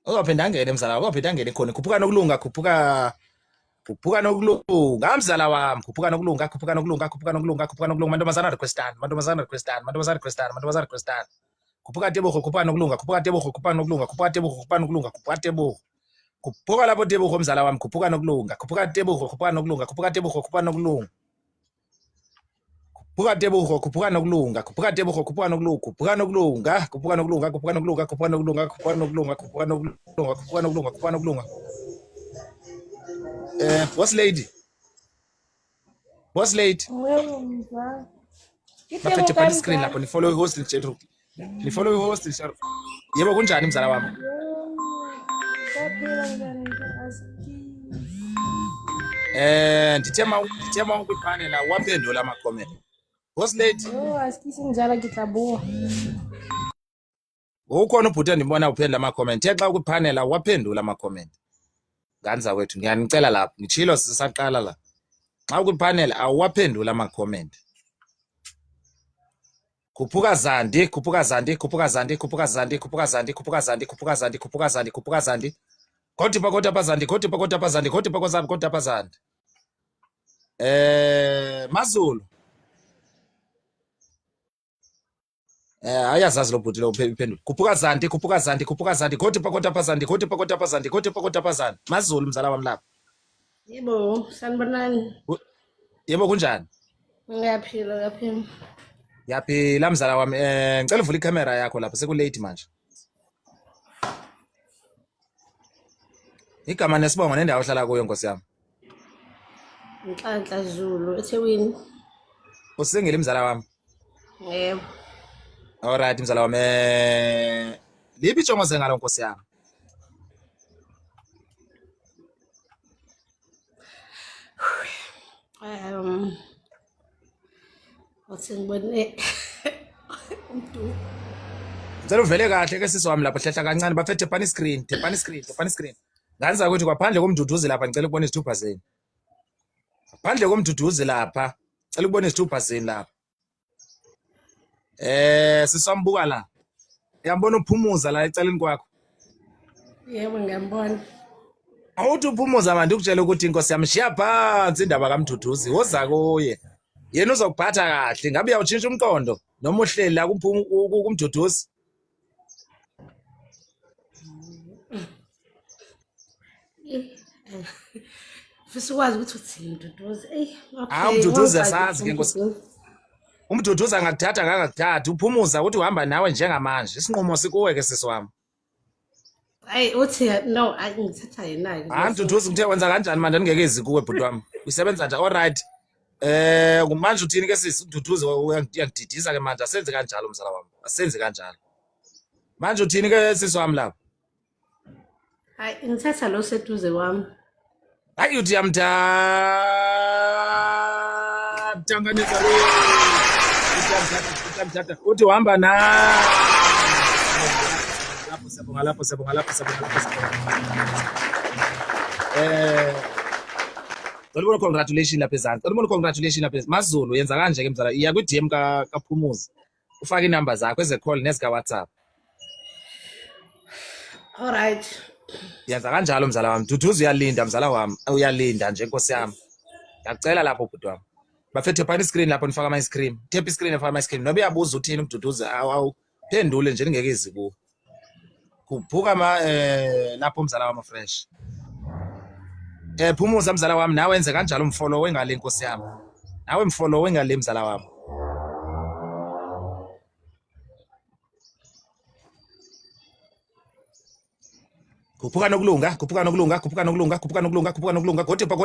Uzophinda angene mzala wami, uzophinda angene khona. Khuphuka nokulunga, khuphuka nokulunga mzala wami, khuphuka nokulunga, khuphuka nokulunga, khuphuka nokulunga, khuphuka nokulunga. Mantombazana requestana, mantombazana requestana, mantombazana requestana, mantombazana requestana. Khuphuka Tebuho, khuphuka nokulunga, khuphuka Tebuho, khuphuka nokulunga, khuphuka Tebuho, khuphuka nokulunga, khuphuka Tebuho. Khuphuka lapho Tebuho mzala wami, khuphuka nokulunga, khuphuka Tebuho, khuphuka nokulunga, khuphuka Tebuho, khuphuka nokulunga. Khuphuka Tebuho, khuphuka nokulunga, khuphuka Tebuho, khuphuka nokulunga, khuphuka nokulunga, khuphuka nokulunga, khuphuka nokulunga, khuphuka nokulunga, khuphuka nokulunga, khuphuka nokulunga, khuphuka nokulunga, khuphuka nokulunga. Boss lady. Boss lady. Bafethe phana screen lapho ni follow host litshelo. Ni follow host litshelo. Yebo kunjani mzala wami? Ndithema ukwiphane la waphendula ama comment. Boss lady. asikisi njalo ke tla bua. Ukhona ubhuti endibona uphendula ama comment. Xa ukwipanela waphendula ama comment. Nganza wethu ngiyanicela lapho. Ngitshilo sisaqala la. Xa ukwipanela awaphendula ama comment. Khuphuka zandi, khuphuka zandi, khuphuka zandi, khuphuka zandi, khuphuka zandi, khuphuka zandi, khuphuka zandi, khuphuka zandi, khuphuka zandi. Kothi pakota pazandi, kothi pakota pazandi, kothi pakota kodwa pazandi. Mazulu. Ayazazi lo bhuti lo uphendula. Khuphuka zandi, khuphuka zandi, khuphuka zandi, kothi pakota pazandi, kothi pakota pazandi, kothi pakota pazandi. Mazulu mzala wami lapha. Yebo, sanibonani. Yebo kunjani? Ngiyaphila lapha. Yaphila mzala wami. Ngicela uvule ikamera yakho lapha sekulate manje. Igama nesibongo nendawo ohlala kuyo Nkosi yami. Nhlanhla Zulu eThekwini. Usingile mzala wami. Yebo. Alright mzala wami. Lipi ijongoze ngalo Nkosi yami? Wathi ngibone umuntu. Ngicela uvele kahle ke sisi wami lapha hlehla kancane bafethe pani screen, tepani screen. Nganza ukuthi kwaphandle komduduzi lapha ngicela ukubona izithupha zenu. Ngaphandle komduduzi lapha ngicela ukubona izithupha zenu lapha. Siswambuka la. Uyambona uphumuza la eceleni kwakho. Yebo ngiyambona. Awuthi uphumuza manje ukutshela ukuthi Inkosi yami shiya phansi indaba kaMduduzi woza kuye. Yena uzokuphatha kahle ngabe uyawutshintsha umqondo noma uhleli la kumduduzi. Fisa ukwazi ukuthi uthini Mduduzi. Umduduzi asazi ke Nkosi. Umduduzi angakuthatha ngakuthatha uphumuza ukuthi uhamba nawe njengamanje. Isinqumo sikuwe ke sisi wami. Uthi no ngithatha yena ke. Mduduzi ngithe wenza kanjani manje ngingekezi kuwe bhuti wami. Usebenza nje alright. Manje uthini ke sisi uDuduzi uyangididisa ke manje asenze kanjalo mzala wami. Asenze kanjalo. Manje uthini ke sisi wami lapha? Ngithatha lo seduze kwami. Hayi uthi yamthanganisa lo. Uthatha uthi uhamba na. Lapho sebonga. Ngicela congratulations lapha ezantsi. Ngicela congratulations lapha. MaZulu yenza kanje ke mzala. Iya ku DM kaPhumuza. Ufaka inamba zakho eze call nezika WhatsApp. Alright. Yenza kanjalo mzala wami. Duduzi uyalinda mzala wami. Uyalinda nje Nkosi yami. Ngiyacela lapho bhuti wami. Bafethe phani screen lapho nifaka ama ice cream. Tap screen nifaka ama ice cream. Nobe uyabuza uthini uDuduzi awuphendule nje ningekezi ku. Kuphuka lapho mzala wami fresh. Phumuza mzala wami nawe wenze kanjalo umfollow wengale Nkosi yami. Nawe mfollow wengale mzala wami. Kuphuka nokulunga. Godi pa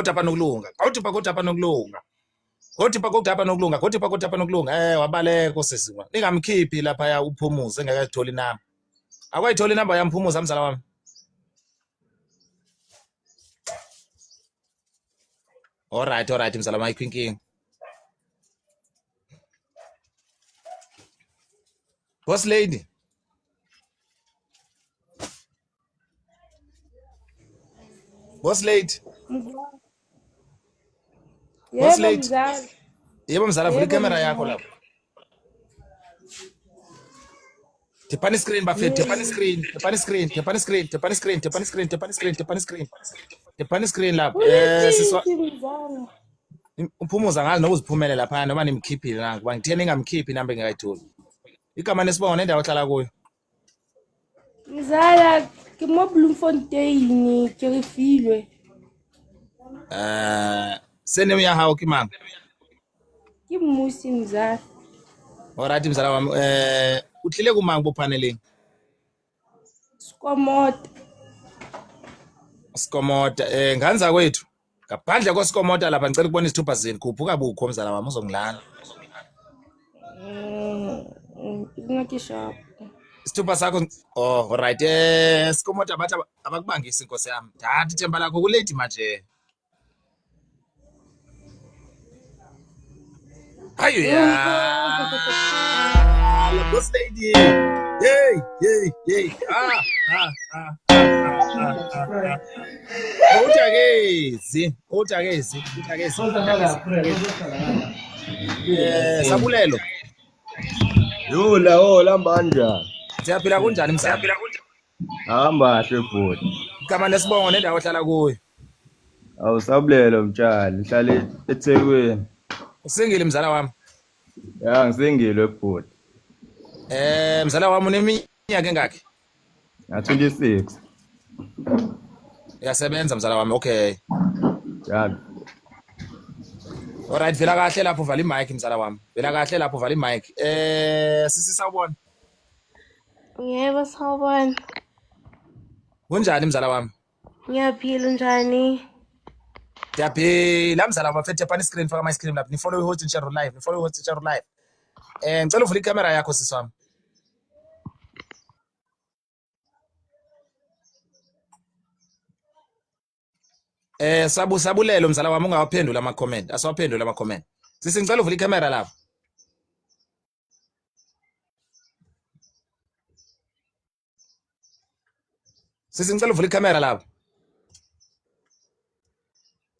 nokulunga. Wabaleka sisi wami. Ningamkhiphi lapha ya uPhumuza engakayitholi namba. Akwayitholi inamba yami Phumuza mzala wami. Alright mzala wami ayikho. Boss lady. Yebo mzala vula ikamera yakho lapho. Tepani screen bafethe, tepani screen lapho. Siswa uPhumuza ngazi noba uziphumele lapha noma nimkhiphile la kuba ngithene ningamkhiphi inamba engakayitholi. Igama nesibongo nendawo ohlala kuyo. Mzala ke mo Bloemfontein ke refilwe. Sene uya hawo kimanga. Ke Mmusi mzala. Alright mzala wami uhlile kumanga bophaneleni. Skomota nganza kwethu. Ngaphandle koSkomota lapha ngicela ukubona izithupha zenu khuphuka bukho mzala wami uzongilana. Ngakishop. Isithupha sakho alright Skomota bathi abakubangisi Nkosi yami. Thatha ithemba lakho kulate manje. Hayo ya. La boss lady. Hey. Uthakezi. Sabulelo. Hola manja. Siyaphila kunjani msana? Hamba hle bhuti. Igama nesibongo nendawo ohlala kuyo. Awusabulelo mtshali, ngihlala eThekwini. Usengile mzala wami. Ya ngisengile bhuti. Mzala wami uneminyaka engakhi? Ya 26. Uyasebenza mzala wami, okay. Ya. Alright, vela kahle lapho vala imic mzala wami. Vela kahle lapho vala imic. Sisi sawubona. Yebo, sawubona. Kunjani mzala wami? Ngiyaphila njani? Ndiyaphila mzala wami mfethu tepani screen faka my screen lapho. Ni follow host Ncharo live. Ni follow host Ncharo live. Ngicela uvule ikamera yakho sisi wami. Sabulelo mzala wami ungawaphendula ama comment. Asiwaphendula ama comment. Sisi ngicela uvule ikamera lapho. Sisi ngicela uvule ikamera lapho.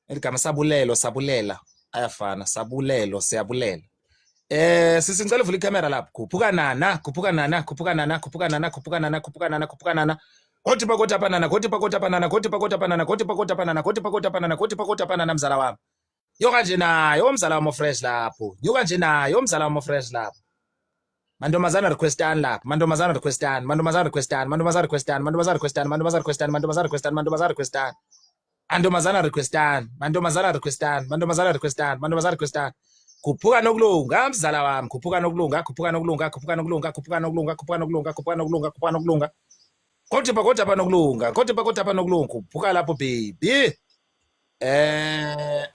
Eligama sabulelo sabulela ayafana sabulelo siyabulela. Sisi ngicela uvule ikamera lapho. Khuphuka nana. Koti pakota panana mzala wami. Yoka nje nayo mzala wami fresh lapho. Yoka nje nayo mzala wami fresh lapho. Mandomazana requestan lapho. Mandomazana requestan. Khuphuka nokulunga mzala wami. Khuphuka nokulunga. Koti pakota panokulunga. Khuphuka lapho baby.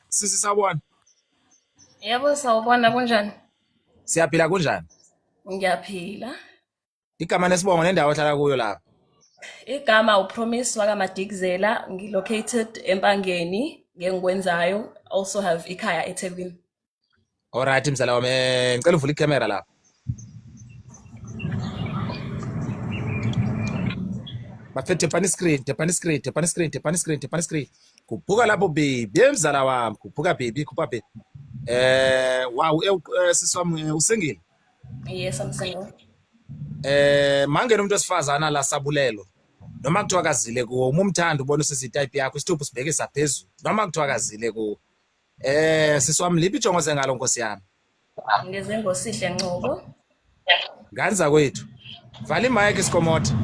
Sisi sawubona. Yebo, sawubona kunjani? Siyaphila kunjani? Ngiyaphila. Igama nesibongo nendawo ohlala kuyo lapha. Igama uPromise wakaMadigzela, ngilocated eMpangeni, ngengikwenzayo, also have ikhaya eThekwini. Alright mzala wami, ngicela uvule ikamera lapha. Bafethu tepani screen. Khuphuka lapho baby mzala wami, khuphuka baby. Wow, sisi wami usengile? Yes, I'm single. Mangena umuntu osifazana la sabulelo. Noma kuthiwa kazile kuwo, umthanda ubona usisi type yakho, isithupha sibhekisa phezulu. Noma kuthiwa kazile kuwo. Sisi wami liphi ijongo sengalo nkosi yami? Ngeze ngosihle Ncoko. Nganza kwethu. Vala imic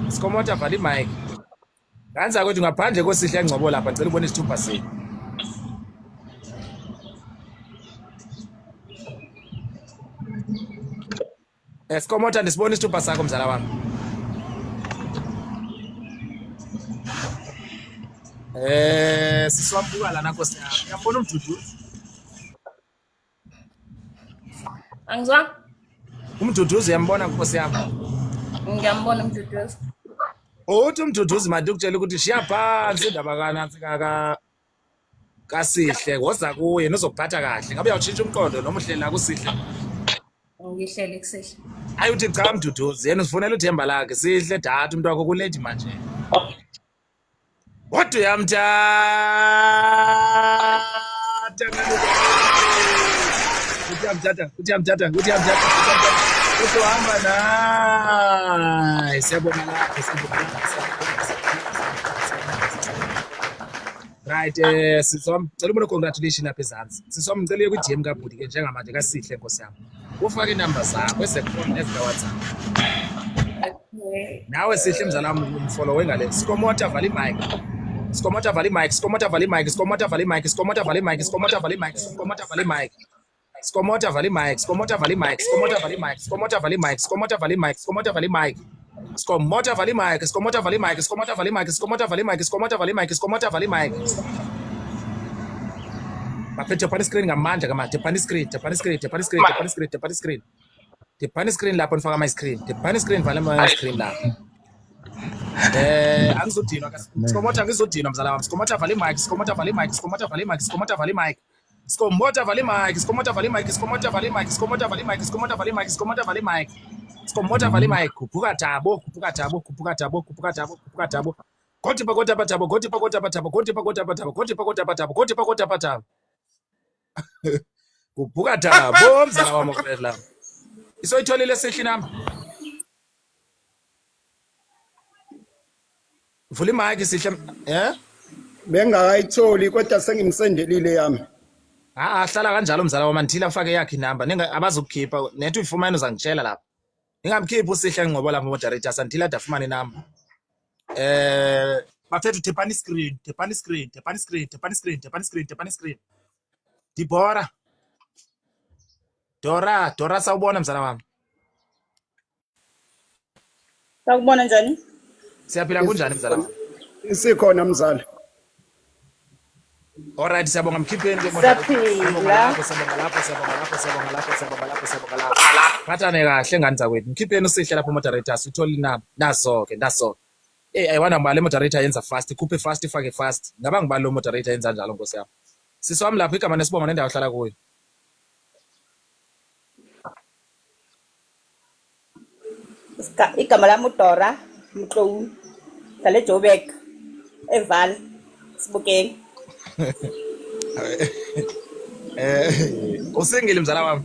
Sikomota vala imic. Nganza kwethu ngaphandle kosihle Ngcobo lapha ngicela ubone isithupha senu. Sikomota ndisibona isithupha sakho mzala wami. Siswambuka lana nkosi yami. Uyambona umduduzi? Angizwa? Umduduzi uyambona nkosi yami? Ngiyambona umduduzi. Uthi umduduzi manje ukutshela ukuthi shiya phansi indaba kanansi kasihle woza kuye nozokuphatha kahle. Ngabe uyawutshintsha umqondo noma uhlela kusihle? Ngihlele kusihle. Ayuthi cha mduduzi yena usifonela uthemba lakhe sihle data umuntu wakho kuledi manje. What uyamthatha Utiyamthatha. Uhamba naye. Siyabona lapho. Right, siswami, cela ubone congratulations lapha ezansi. Siswami ngicela ku DM kaBhuti ke njengamanje kasihle Nkosi yami. Ufake inamba zakho esekhona ezika WhatsApp. Nawe sihle mzala wami umfollow ngale. Sikomota vala imic. Sikomota vala imic. Sikomota vala imic. Baphethe tepani screen ngamandla kamanje. Tepani screen lapho nifaka my screen. Tepani screen vala my screen lapho. Angizodinwa ka Sikomota angizodinwa mzala wami. Sikomota vala imic. Sikomota vala imic. Khuphuka thabo. Goti pakota patabo. Khuphuka thabo mzala wami fresh lapho. Isoyitholile sihle nami. Vula imic sihle Bengakayitholi kodwa sengimsendelile yami. Hlala kanjalo mzala wami nthila ufake yakhe inamba abazokukhipha nethi uyifumana uzangitshela lapha. Ningamkhiphi usihle Ngcobo lapha moderator santhila dafumana inamba. Bafethu tepani screen. Dibora. Dora sawubona mzala wami. Sakubona njani? Siyaphila kunjani mzala wami? Isikhona mzala. Alright, siyabonga mkhipheni ke Siyaphila. siyabonga lapho. Phathane kahle ngani zakwethu. Mkhipheni usihle lapho moderator sithola inamba. Naso ke. Ayiwana ngibale moderator yenza fast, ikhuphe fast ifake fast. Ngaba ngibale lo moderator yenza njalo Nkosi yami. Siswami lapho igama nesibongo nendawo ohlala kuyo. Igama lami uDora Mhlou. Dlala eJoburg. Eval. Sibukeng. Usingile mzala wami.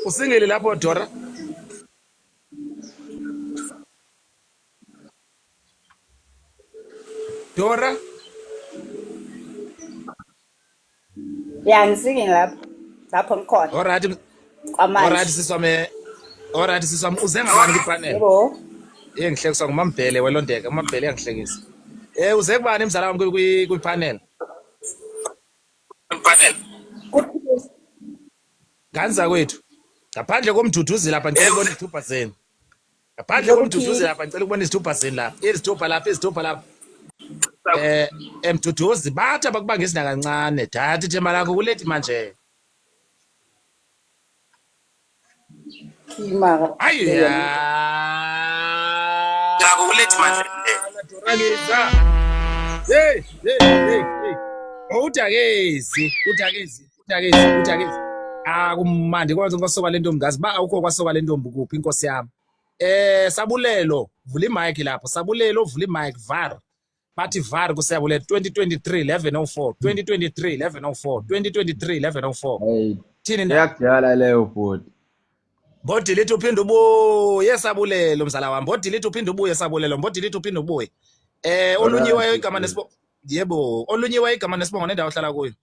Usingile lapho Dora? Dora? Ya ngisingile lapho. Lapho ngikhona. Alright. Kwamanje. Alright siswami uze ngabani kufanele? Yebo. Ngihlekiswa ngumambhele welondeka, umambhele yangihlekisa. Uze kubani mzala wami kwi panel? Ganza kwethu. Ngaphandle komduduzi lapha ngicela ukubona isithupha zenu. Ngaphandle komduduzi lapha ngicela ukubona isithupha zenu lapha. Izithupha lapha. Emduduzi bathi abakubanga isinga kancane. Thatha ithema lakho kulethi manje. Kimara. Ayiya. Yakho kulethi manje. Doraliza. Hey. Uthakezi. Kumandi kwenza kwasoba le ntombi ngazi ba awukho kwasoba le ntombi kuphi inkosi yami. Sabulelo, vula imic lapho. Sabulelo, vula imic VAR. Bathi VAR kusiyabulelo 2023 1104, 2023 1104, 2023 1104. Hey. Thini na? Yakudala leyo bhuti. Mbodilithe uphinde ubuye sabulelo mzala wami. Mbodilithe uphinde ubuye sabulelo. Mbodilithe uphinde ubuye. Olunyiwe igama nesibongo. Yebo, olunyiwe igama nesibongo nendawo ohlala kuyo.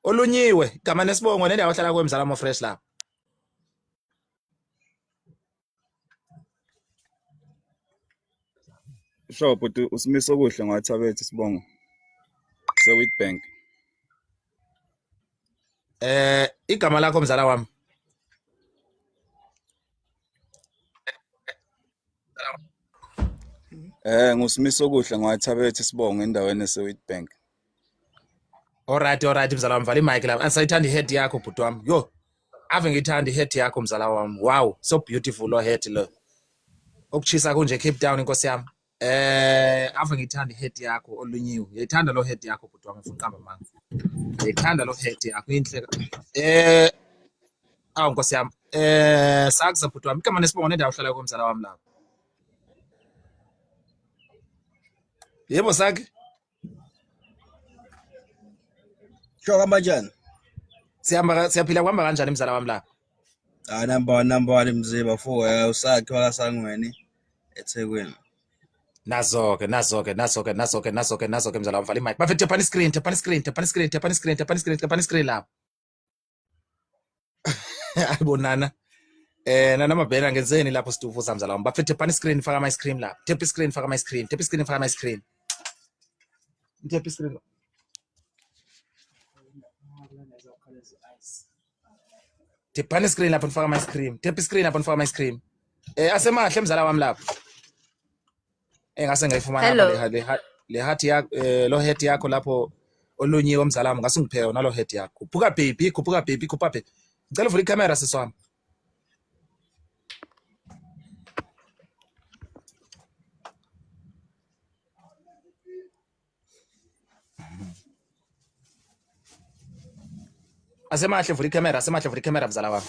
Olunyiwe igama nesibongo nendawo ohlala kuyo mzala mo fresh lapha. Sho bhuti usimiso kuhle ngaThabethe sibongo. Witbank. Igama lakho mzala wami. Ngusimiso kuhle ngaThabethe sibongo endaweni Witbank. Alright mzala wami vala imic lapha. Asayithanda ihead yakho bhuti wami. Yo. Ave ngithanda ihead yakho mzala wami. Wow, so beautiful lo head lo. Okuchisa kunje Cape Town inkosi yami. Ave ngithanda ihead yakho olunyiwe. Ngiyithanda lo head yakho bhuti wami ufuna uqamba manje. Ngiyithanda lo head yakho inhle. Nkosi yami. Sakuza bhuti wami. Igama nesibongo nendawo ohlala kuyo mzala wami lapha. Yebo sake. Shoka kanjani? Siyaphila kuhamba kanjani mzala wami lapha? Number 1 mziba fuwa usakhe wakasangweni eThekwini. Nazo-ke mzala wami vala imic. Bafethu tepani screen lapha. Ayibonana. Nana mabhena ngenzeni lapho situvuza mzala wami. Bafethu tepani screen faka ama ice cream lapha. Tap screen faka ama ice cream. Tap screen faka ama ice cream. Tap screen. Tepani screen lapho nifaka ama ice cream. Tap screen lapho nifaka ama ice cream. Asemahle mzala wami lapha. Ngase ngayifumana lapha le heart yakho lo head yakho lapho olunyiwe mzala wami ngase ngiphe yona lo head yakho. Khuphuka baby. Ngicela uvule icamera siswami. Asemahle vula icamera mzala wami.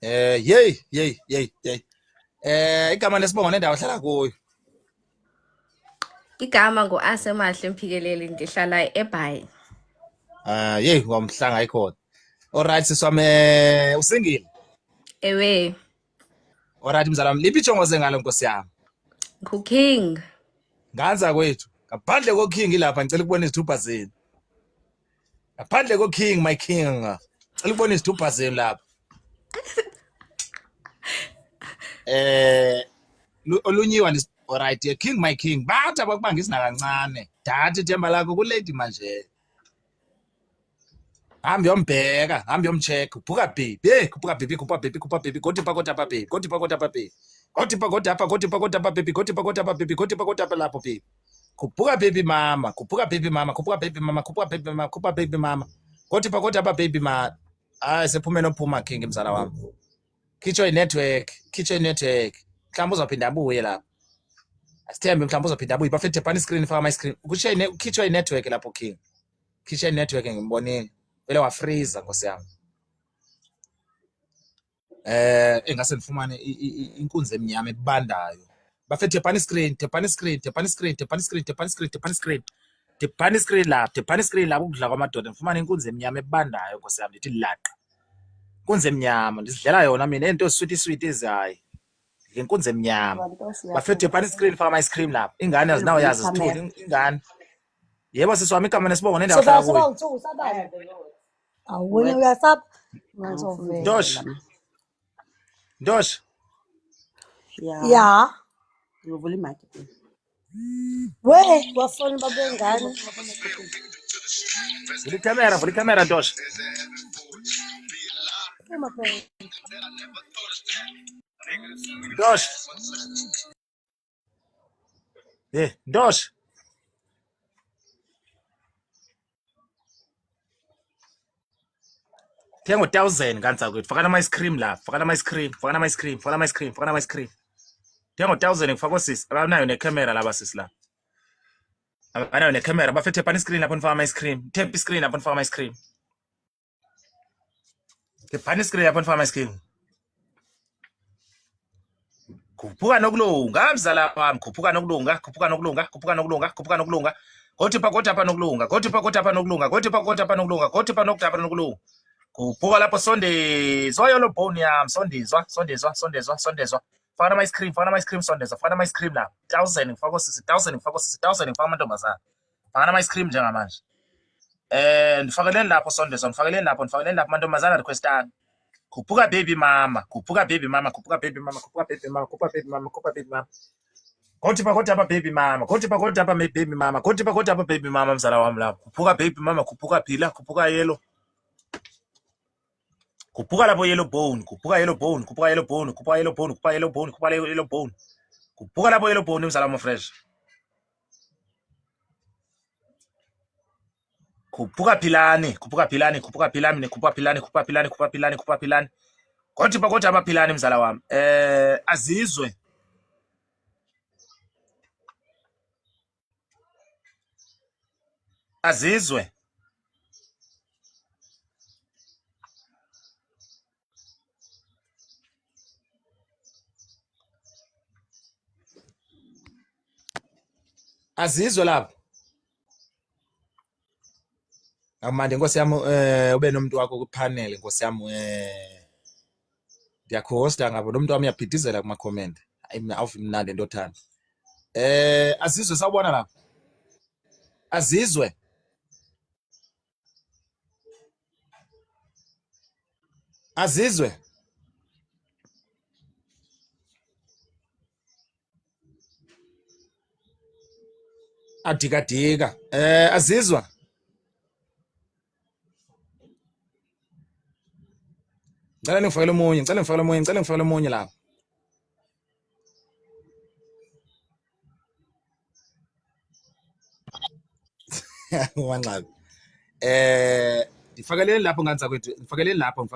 Yey. Igama nesibongo nendawo ohlala kuyo. Igama ngo-Asemahle Mphikeleli ngihlala eBhayi. Yey ngomhlanga ayikhona. Alright siswami usingile? Ewe. Alright mzala wami liphi ijongoze ngalo nkosi yami? King. Nganza kwethu. Ngaphandle koking lapha ngicela ukubona izithupha zenu. Ngaphandle koking my king. Ngicela ukubona izithupha zenu lapha. olunyiwa alright king my king bathi abakubanga isina kancane dathi ithemba lakho kulady manje hambi yombheka hambi yomcheck ubhuka baby hey kubhuka baby kupha baby kupha baby godi pa kodwa pa baby godi pa kodwa pa baby godi pa kodwa pa godi pa kodwa pa baby godi pa kodwa pa baby godi pa kodwa pa lapho baby kubhuka baby mama kubhuka baby mama kubhuka baby mama kubhuka baby mama kubhuka baby mama godi pa kodwa pa baby ma hayi sephume nophuma king mzala wami khitshwa inetwork mhlawumbe uzophinda abuye lapha asithembe mhlawumbe uzophinda abuye bafethe pani screen faka my screen khitshwa inetwork lapho king khitshwa inetwork ngimbonile vele wafreeza nkosi yami engase nifumane inkunzi emnyama ebandayo bafethe pani screen lapho ukudla kwamadoda nifumane inkunzi emnyama ebandayo nkosi yami ndithi laqa inkunzi emnyama ndizidlela yona mina into sweet ezayi inkunzi emnyama bafethe pani screen faka my screen lapho ingane azinawo yazi sithuli ingane yebo sisiwami igama nesibongo nendawo hlala kuyo awuye uyasapha ngazovela Ndosh ya ngivula imic we wafona babengane vula ikamera Ndosh Ndosh Ndosh Tengo 1000 kanza kwethu fakana ama ice cream la fakana ama ice cream Tengo 1000 ngifaka sisi abanayo necamera laba sisi la abanayo necamera bafethe pani screen lapho nifaka ama ice cream temp screen lapho nifaka ama ice cream ke pani screen lapho nifaka ama ice cream kuphuka nokulunga mzala wami kuphuka nokulunga gothi pa nokulunga kuphuka lapho sondezwa yolo bone yami sondezwa fana ama ice cream sondezwa fana ama ice cream la 1000 ngifaka sisi 1000 ngifaka amantombazana fana ama ice cream njengamanje ndifakeleni lapho sondezwa ndifakeleni lapho amantombazana requestana kuphuka baby mama gothi pa baby mama baby mama mzala wami lapho kuphuka baby mama kuphuka phila kuphuka yellow kuphuka lapho yellow bone kuphuka lapho yellow bone mzala wami fresh kuphuka philani gothi pa philani mzala wami azizwe lapho amande nkosi yami ube nomuntu wakho ku panel nkosi yami ndiyakhosta ngabo nomuntu wami uyaphithizela kuma comment awufi mnandi ndothanda azizwe sawubona lapho azizwe adikadika azizwa ngicela ngifakele omunye lapho wanqabi ndifakeleni lapho nganza kwethu ndifakeleni lapho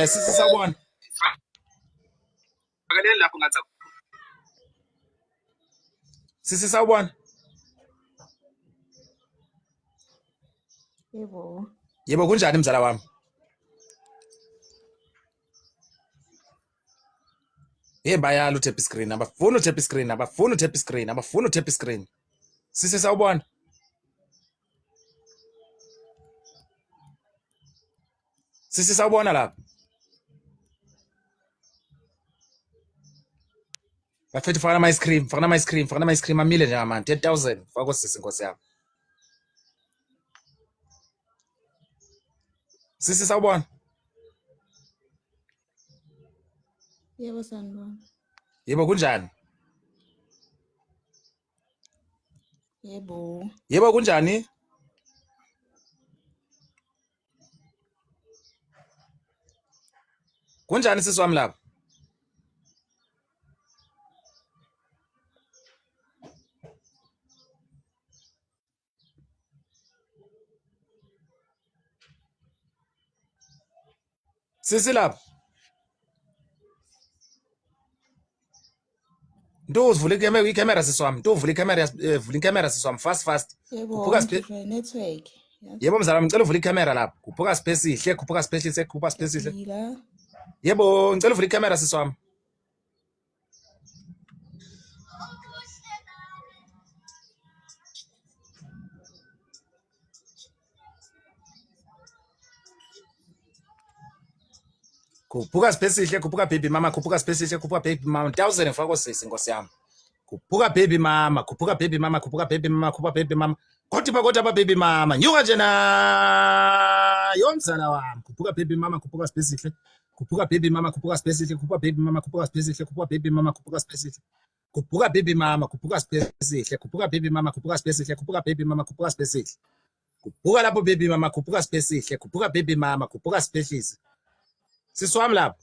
sisi sawubona fakeleni lapho nganza sisi sawubona yebo kunjani mzala wami bayala utap screen abafuna utap screen sisi sawubona lapha bafethu fakana ama ice cream amile njengamanje 10000 faka sisi nkosi yami Sisi sawubona. Yebo sanibona. Yebo kunjani? Yebo. Yebo kunjani? Kunjani sisi wami lapha? Sisi lapha. Nto uvula i-camera sisi wami. Nto uvula i-camera sisi wami fast. Yebo. Kuphuka Network. Yebo mzala wami ngicela uvule i-camera lapha. Kuphuka space ihle, kuphuka space ihle, kuphuka space ihle. Yila. Yebo ngicela uvule i-camera sisi wami. Kuphuka space ihle, kuphuka baby mama, kuphuka space ihle, kuphuka baby mama. 1000 ngifaka sisi Nkosi yami. Kuphuka baby mama, kuphuka baby mama, kuphuka baby mama, kuphuka baby mama. Kodwa baby mama. Nyuka nje na yomzala wami. Kuphuka baby mama, kuphuka space ihle. Kuphuka baby mama, kuphuka space ihle, kuphuka baby mama, kuphuka space ihle, kuphuka baby mama, kuphuka space ihle. Kuphuka baby mama, kuphuka space ihle, kuphuka baby mama, kuphuka space ihle, kuphuka baby mama, kuphuka space ihle. Kuphuka lapho baby mama, kuphuka space ihle, kuphuka baby mama, kuphuka space ihle. Sisi wami lapho.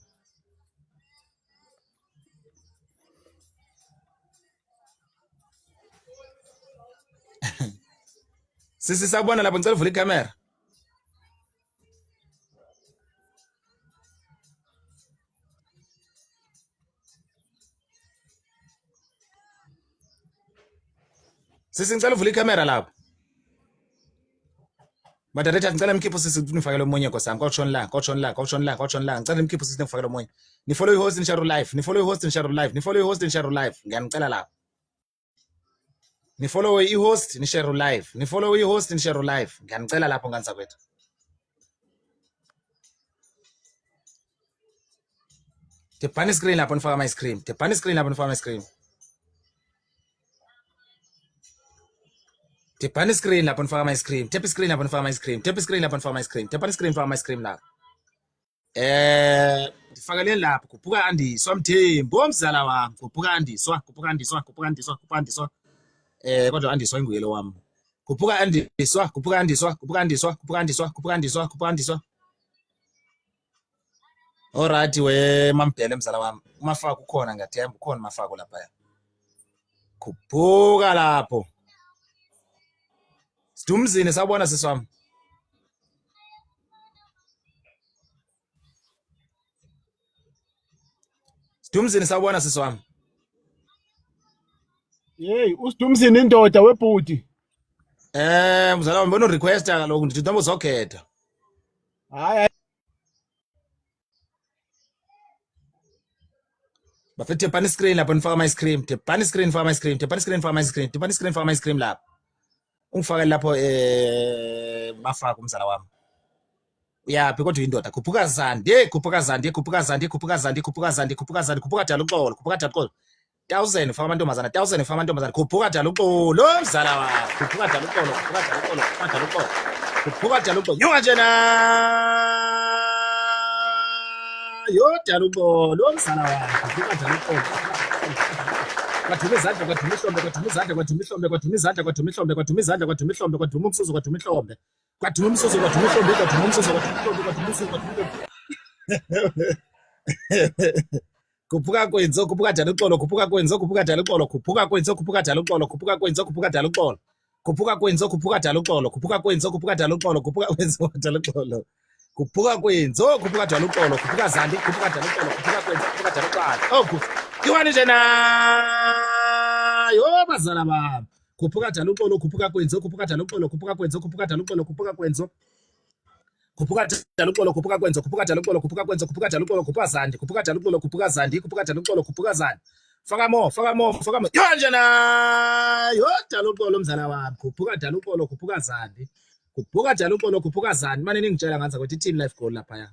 Sisi sabona lapho ngicela uvule i-camera. Sisi ngicela uvule i-camera lapho. Madaretha ngicela imkhipho sisi nifakele omunye Nkosi yami. Kawutshoni la. Ngicela imkhipho sisi nifakele omunye. Ni follow i-host in share live. Ni follow i-host in share live. Ngiyanicela lapho. Ni follow i-host ni share live. Ngiyanicela lapho ngani zakwethu. Tepani screen lapho nifaka my screen. Tepani screen lapho nifaka my screen. Tepani screen lapho nifaka my screen. Tap screen lapho nifaka my screen. Tap screen lapho nifaka my screen. Tepani screen nifaka my screen la. Ndifakeleni lapho kuphuka andiswa Mthembu omzala wami. Kuphuka andiswa. Kodwa andiswa inguyelo wami. Kuphuka andiswa. Alright we mampele mzala wami. Umafako ukhona ngiyathemba ukhona umafako lapha. Kuphuka lapho. Sidumzini sabona sisi wami. Sidumzini sabona sisi wami. Hey, usidumzini indoda webhuti. Mzala wami bona request kaloku ndithi noma uzokhetha. Hayi. Bafethe tepani screen lapho nifaka my screen. Tepani screen faka my screen. Tepani screen faka my screen lapho. Ungifake lapho mafaka umzala wami. Uyaphi kodwa indoda kuphuka zandi, kuphuka dala uxolo, 1000 faka amantombazana, kuphuka dala uxolo mzala wami. Kuphuka dala uxolo. Nyuka nje na yo dala uxolo mzala wami. Kuphuka dala uxolo. Kwathuma izandla, kwathuma ihlombe, kwathuma umsuzo, kwathuma ihlombe. Kuphuka kwenzo, kuphuka dala uxolo. Kuphuka zandi, kuphuka dala uxolo. Oh, Iwani nje na yo bazala bami. Kuphuka dala uxolo, kuphuka kwenzo. Kuphuka dala uxolo, kuphuka kwenzo. Kuphuka dala uxolo, kuphuka kwenzo. Kuphuka dala uxolo, kuphuka zandi. Faka mo. Yo nje na yo dala uxolo mzala wami. Kuphuka dala uxolo, kuphuka zandi. Manje ningitshela nganza ukuthi i-team life goal lapha ya.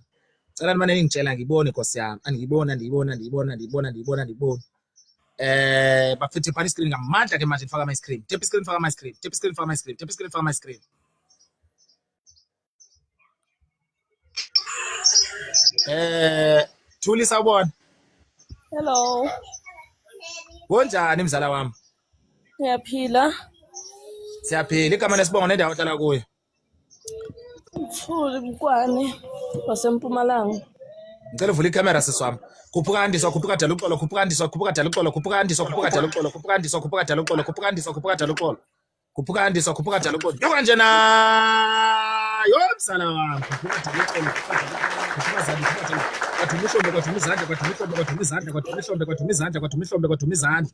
Cela manje ningitshela ngibone Nkosi yami. Angibona. Bafethe tepani screen ngamandla ke manje nifaka my screen. Tap screen faka my screen. Thuli sawubona. Hello. Kunjani mzala wami? Ngiyaphila. Siyaphila, igama lesibongo nendawo ohlala kuyo. Thuli Mkwane waseMpumalanga. Ngicela uvule ikhamera siswami. Khuphuka andiswa, khuphuka dala uxolo, khuphuka andiswa, khuphuka dala uxolo, khuphuka andiswa, khuphuka dala uxolo, khuphuka andiswa, khuphuka dala uxolo, khuphuka andiswa, khuphuka dala uxolo. Khuphuka andiswa, khuphuka dala uxolo. Yoka njena. Yo msala wami, khuphuka dala uxolo, khuphuka zandla, khuphuka zandla. Kwathuma ihlombe, kwathuma izandla, kwathuma ihlombe, kwathuma izandla, kwathuma ihlombe, kwathuma izandla, kwathuma ihlombe, kwathuma izandla.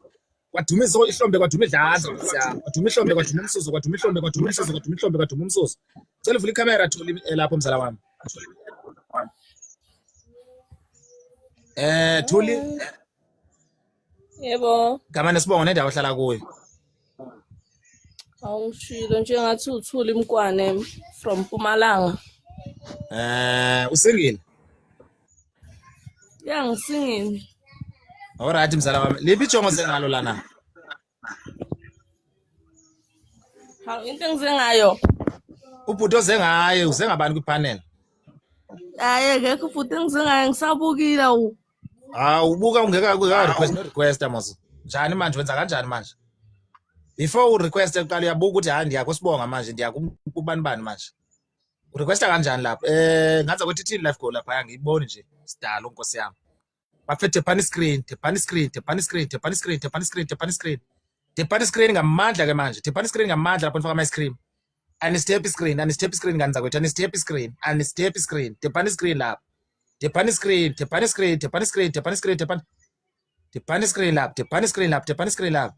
Kwathuma ihlombe, kwathuma idlanza, siyami. Kwathuma ihlombe, kwathuma umsuzo, kwathuma ihlombe, kwathuma umsuzo, kwathuma ihlombe, kwathuma umsuzo. Ngicela uvule ikhamera Thuli lapho mzala wami. Thuli. Yebo. Igama nesibongo nendawo ohlala kuyo. Awungishilo nje ngathi uThuli Mkwane from Mpumalanga. Usingile? Ya ngisingini. Alright mzala wami. Liphi ijongo sengalo lana? Hawu into engize ngayo. Ubhuti oze ngaye uze ngabani kwipanel? Hayi ngeke futhi engize ngayo ngisabukile awu. Ubuka ungeka request no request manje. Njani manje wenza kanjani manje? Before u request uqala uyabuka ukuthi hayi ndiyakho sibonga manje ndiyakubani bani manje. U requesta kanjani lapha? Ngathi ukuthi ithini live goal lapha ngiyiboni nje sidala unkosi yami. Bafethe tepani screen, tepani screen, tepani screen, tepani screen, tepani screen, tepani screen. Tepani screen ngamandla ke manje. Tepani screen ngamandla lapho nifaka ama screen. Unstep screen, unstep screen nganza kwethu, unstep screen, unstep screen. Tepani screen lapha. Tepani screen, tepani screen, tepani screen, tepani screen, tepani. Tepani screen lapha, tepani screen lapha, tepani screen lapha.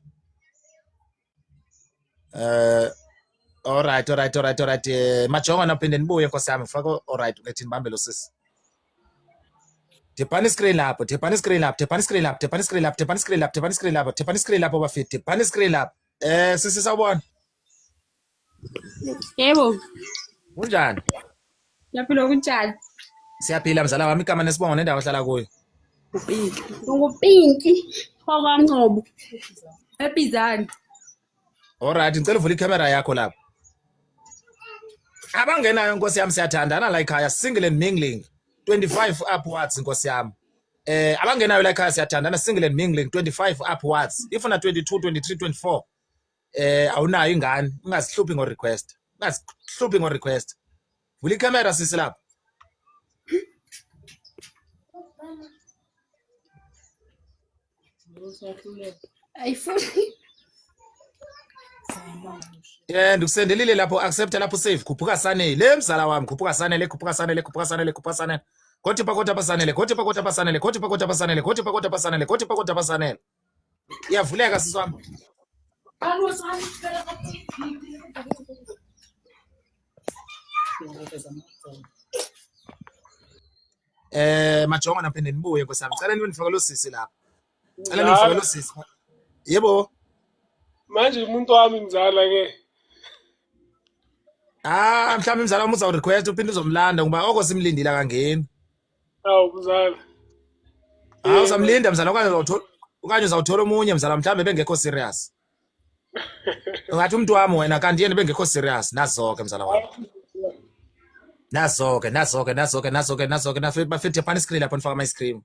Alright. Majonga naphinde nibuye nkosi yami ngifaka alright ngithi nibambe lo sisi. Tepani screen lapho, tepani screen lapho, tepani screen lapho, tepani screen lapho, tepani screen lapho, tepani screen lapho, tepani screen lapho bafiti, tepani screen lapho. Sisi sawubona. Yebo. Kunjani? Yaphila kunjani? Siyaphila mzala wami, igama nesibongo nendawo ohlala kuyo. Upinki. Ngupinki. Kwamngcobo. Ebizani. Alright, ngicela uvule ikhamera yakho lapho. Abangenayo nkosi yami siyathandana la ekhaya, single and mingling 25 upwards nkosi yami. Abangenayo la ekhaya siyathandana, single and mingling 25 upwards. If una 22, 23, 24 awunayo ingane, ungasihluphi ngo request. Ungasihluphi ngo request. Vula ikhamera sisi lapho. Ayifuni. Ndikusendelile lapho accept lapho save khuphuka sanele mzala wami khuphuka sanele khuphuka sanele khuphuka sanele khuphuka sanele kothi pakota pasanele kothi pakota pasanele kothi pakota pasanele kothi pakota pasanele kothi pakota pasanele iyavuleka sisi wami majonga naphinde nibuye nkosami cela nibe nifake lo sisi lapha cela nifake lo sisi yebo manje umuntu wami mzala ke mhlawumbe mzala wami uza request uphinde uzomlanda ngoba oko simlindile akangeni mzala uzamlinda mzala okanye uzawuthola omunye mzala mhlawumbe bengekho serious ungathi umuntu wami wena kanti yena bengekho serious nazo-ke mzala wami nazo-ke bafethe tepani screen lapho nifaka ama-screen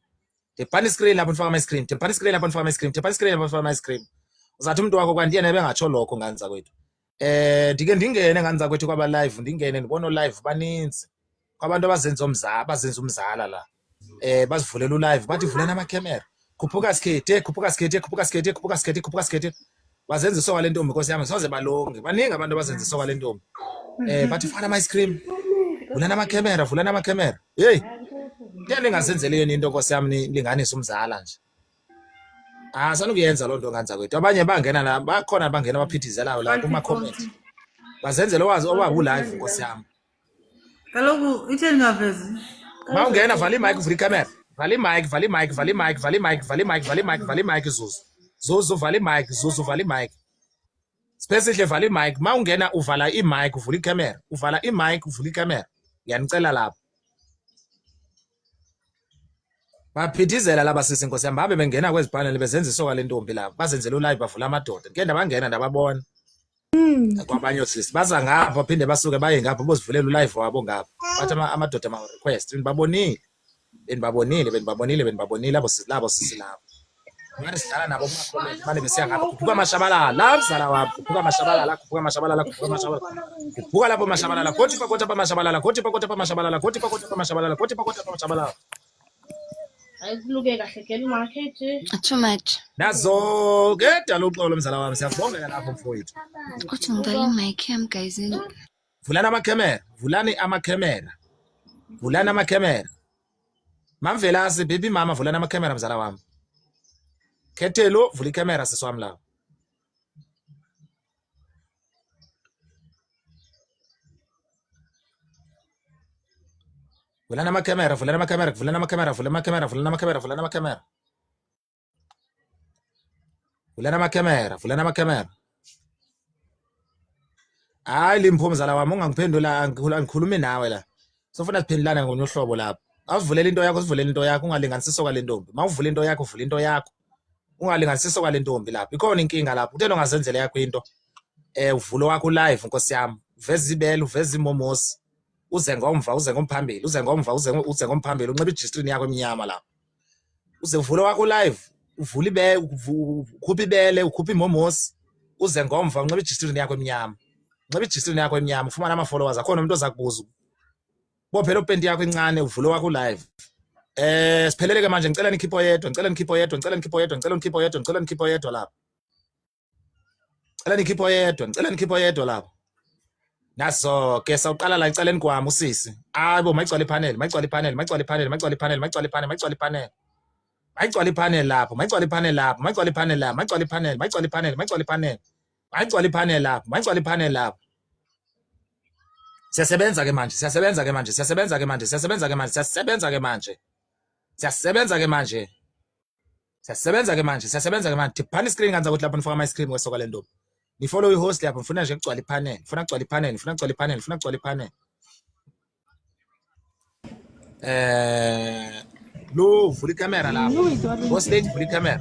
tepani screen lapho nifaka ama-screen tepani screen lapho nifaka ama-screen tepani screen lapho nifaka ama-screen uzathi umuntu wakho kanti yena bengatsho lokho ngani zakwethu ndike ndingene ngani zakwethu kwaba live ndingene ndibona live baninzi kwabantu abazenza umzala la bazivulela ulive bathi vuleni amakhamera khuphuka sikhethe bazenza isoka lentombi nkosi yami soze balonge baningi abantu abazenza isoka lentombi bathi fana ama-screen vuleni amakhamera hey ndiyalingazenzele yona into nkosi yami linganisa umzala nje sanukuyenza loo nto ngani zakwethu abanye bangena la bakhona bangena baphithizelayo la kuma-comment bazenzele owazi obabu-live nkosi yami kaloku itheni ngavezi ma ungena vala imike vula ikhamera vala imike zuzu vala imike spesihle vala imike ma ungena uvala imike uvula ikhamera uvala imike uvula ikhamera ngiyanicela lapho baphithizela laba sisi nkosi yami babe bengena kwezi panel bezenza isoka lentombi lapha bazenzela ulive bavula amadoda ngeke ndabangena ndababona kwabanye osisi baza ngapha phinde basuke baye ngapha bozivulela ulive wabo ngapha bathi amadoda ama request babonile benibabonile labo sisi labo. Manje sidlala nabo kumakhomenti manje besiya ngapha kuphuka amashabalala mzala wami kuphuka amashabalala kuphuka lapho mashabalala kothi pakota pamashabalala Ayikuluke kahle ke imakhethi. Too much. nazo kedala uxolo mzala wami siyakubongela lapho mfowethu. Uthi ngivale mic yami guys. Vulani amakhemera Mamvelasi baby mama vulani amakhemera mzala wami. Khethelo vula ikhamera siswami la. Vulani amakhemera Hayi limpho mzala wami ungangiphendula angikhulume nawe la. Sofuna siphendulana ngonohlobo lapha. Awuvulela into yakho ungalinganisiswa kwale ntombi. Mawuvula into yakho vula into yakho. Ungalinganisiswa kwale ntombi lapha. Ikhona inkinga lapha. Uthena ungazenzela yakho into. Uvulo wakho live Nkosi yami. Uveza ibele, uveza imomosi. Uze ngomphambili, unxiba ijistrini yakho eminyama lapha. Uze uvulo wakho live, uvula ibele, ukhupha ibele, ukhupha imomosi. Uze ngomva unxiba ijistrini yakho eminyama. Ufumana ama-followers akhona umuntu ozakubuza. Bophela upenti yakho encane uvulo wakho live. Sipheleleke manje ngicela nikhipho yedwa lapha. Ngicela nikhipho yedwa lapha. Naso ke sawuqala la eceleni kwami usisi. Hayibo mayigcwala ipanel lapha. Siyasebenza ke manje. Tiphani screen kanza ukuthi lapho nifaka ama screen kwesoka le ntombi. Ni follow i-host lapho ngifuna nje ukugcwala ipanel. Ngifuna ukugcwala ipanel. Lo vula ikamera lapho. Host stage vula ikamera.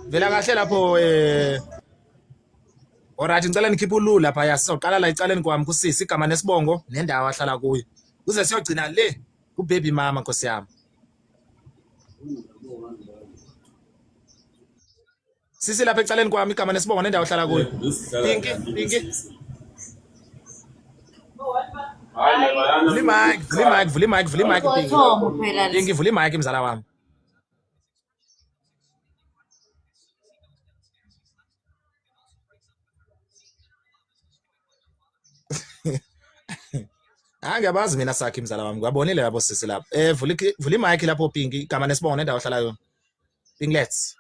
Vela kahle lapho Alright ngicela nikhiphe ulula lapha yasizoqala la icaleni kwami kusisi igama nesibongo nendawo ahlala kuyo. Uze siyogcina le ku baby mama Nkosi yami. Sisi lapha ecaleni kwami igama nesibongo nendawo ahlala kuyo. Pinki. Vuli mic Pinki vuli mic mzala wami. Ngiyabazi mina sakhe mzala wami ngabonile yabo sisi lapha. Vuli mic lapho Pinki igama nesibongo nendawo ahlala yona. Pinglets.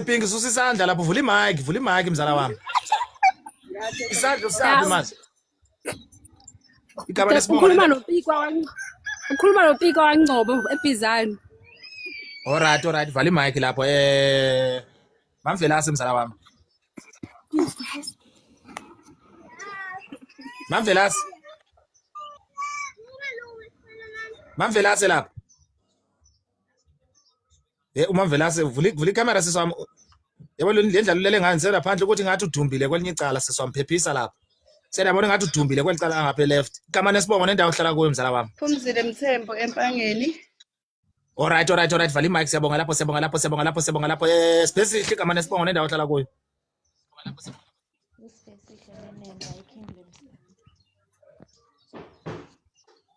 Pinki susa isandla lapho vuli mic mzala wami. Isandla usabe manje. Igama nesibongo. Ukhuluma noPika waNgcobo eBizana. Alright vali mic lapho Mamvelasi mzala wami. Mamvelasi lapho. Umamvelasi vuli camera siswami. Yabo le ndlela lele nganisela phandle ukuthi ngathi udumbile kwelinye icala siswami phephisa lapho. Siyabona ngathi udumbile kwelicala ngapha left. Igama nesibongo nendawo ohlala kuyo mzala wami. Phumzile Mthembo empangeni. Alright vali mic siyabonga lapho specific igama nesibongo nendawo ohlala kuyo.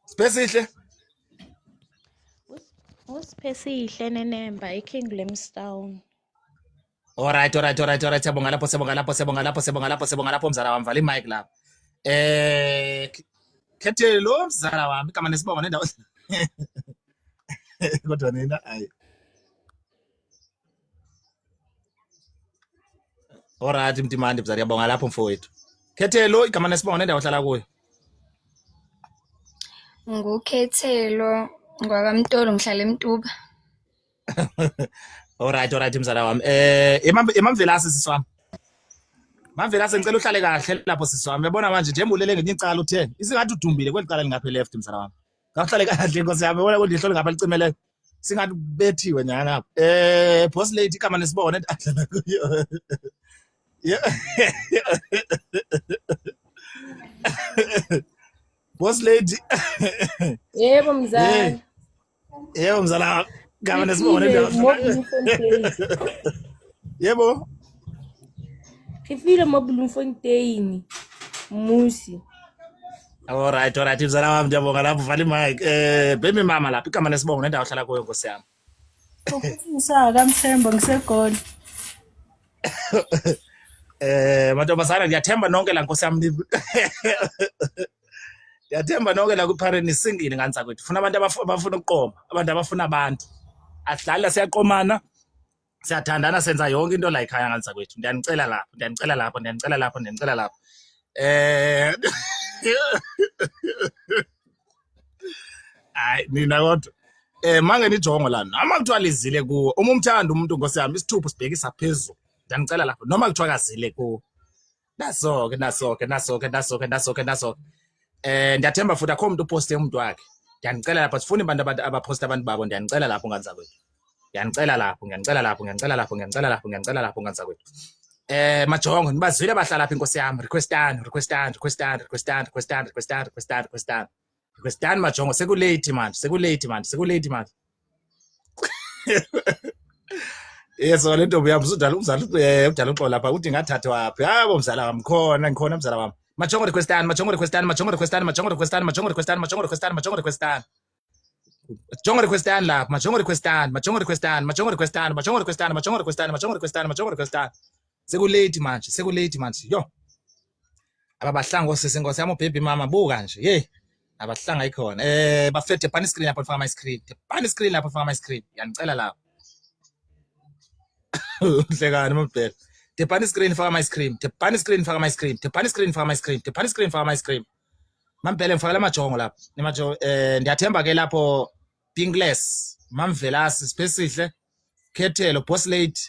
Spesihle Usiphesihle nenemba eKing Limstown. Alright siyabonga lapho mzala wami vali mic lapho. Khethelo mzala wami igama nesibongo nendawo. Kodwa nina hayi. Alright mtimandi mzala yabonga lapho mfowethu. Khethelo igama nesibongo nendawo ohlala kuyo. Ngukhethelo ngwakamtolo ngihlala eMtuba. Alright mzala wami. Emamvelasi siswami. Mamvelasi ngicela uhlale kahle lapho siswami. Uyabona manje nje mbulele ngenye icala utheni. Isingathi udumbile kwelicala lingapha left mzala wami. Ngawuhlale kahle Nkosi yami. Ubona ukuthi ihlolo ngapha licimele. singathi bethiwe nyana boss lady igama nesibone adlala kuyo. Boss lady. Yebo mzala. Yebo mzala, igama nesibone yebo. Khifile mo Bloemfontein. Musi. Alright, mzala wami ngiyabonga lapho vala mic. Baby mama lapha igama nesibongo nendawo ohlala kuyo Nkosi yami. Ngisa kaMthembu ngisegoli. Mantombazana ngiyathemba nonke la Nkosi yami. Ngiyathemba nonke la kuParent nisingile nganza kwethu. Funa abantu abafuna ukuqoma, abantu abafuna abantu. Asidlala siyaqomana. Siyathandana senza yonke into la ekhaya nganza kwethu. Ndiyanicela lapho. Hayi nina kodwa mange nijongo la noma kuthiwa lizile kuwo uma umthanda umuntu Nkosi yami isithupho sibhekisa phezulu ndiyanicela lapho noma kuthiwa kazile kuwo nasoke ndiyathemba futhi akho umuntu uposte umuntu wakhe ndiyanicela lapho sifuna abantu abaposta abantu babo ndiyanicela lapho nganza kwethu nganza kwethu majongo nibazwile abahlala lapha Nkosi yami requestani majongo sekulate manje yeso le ntombi yami udala uxolo lapha uthi ngathathe waphi yabo mzala wami ngikhona mzala wami majongo requestani sekulate manje yo ababahlanga osisi Nkosi yami baby mama buka nje abahlanga ikhona bafethe pani screen lapho faka my screen yanicela lapho hlekani mabhela pani screen faka my screen mampela ngifaka la majongo lapho ndiyathemba ke lapho Pinkless Mamvelasi Sipesihle Khethelo Boss Lady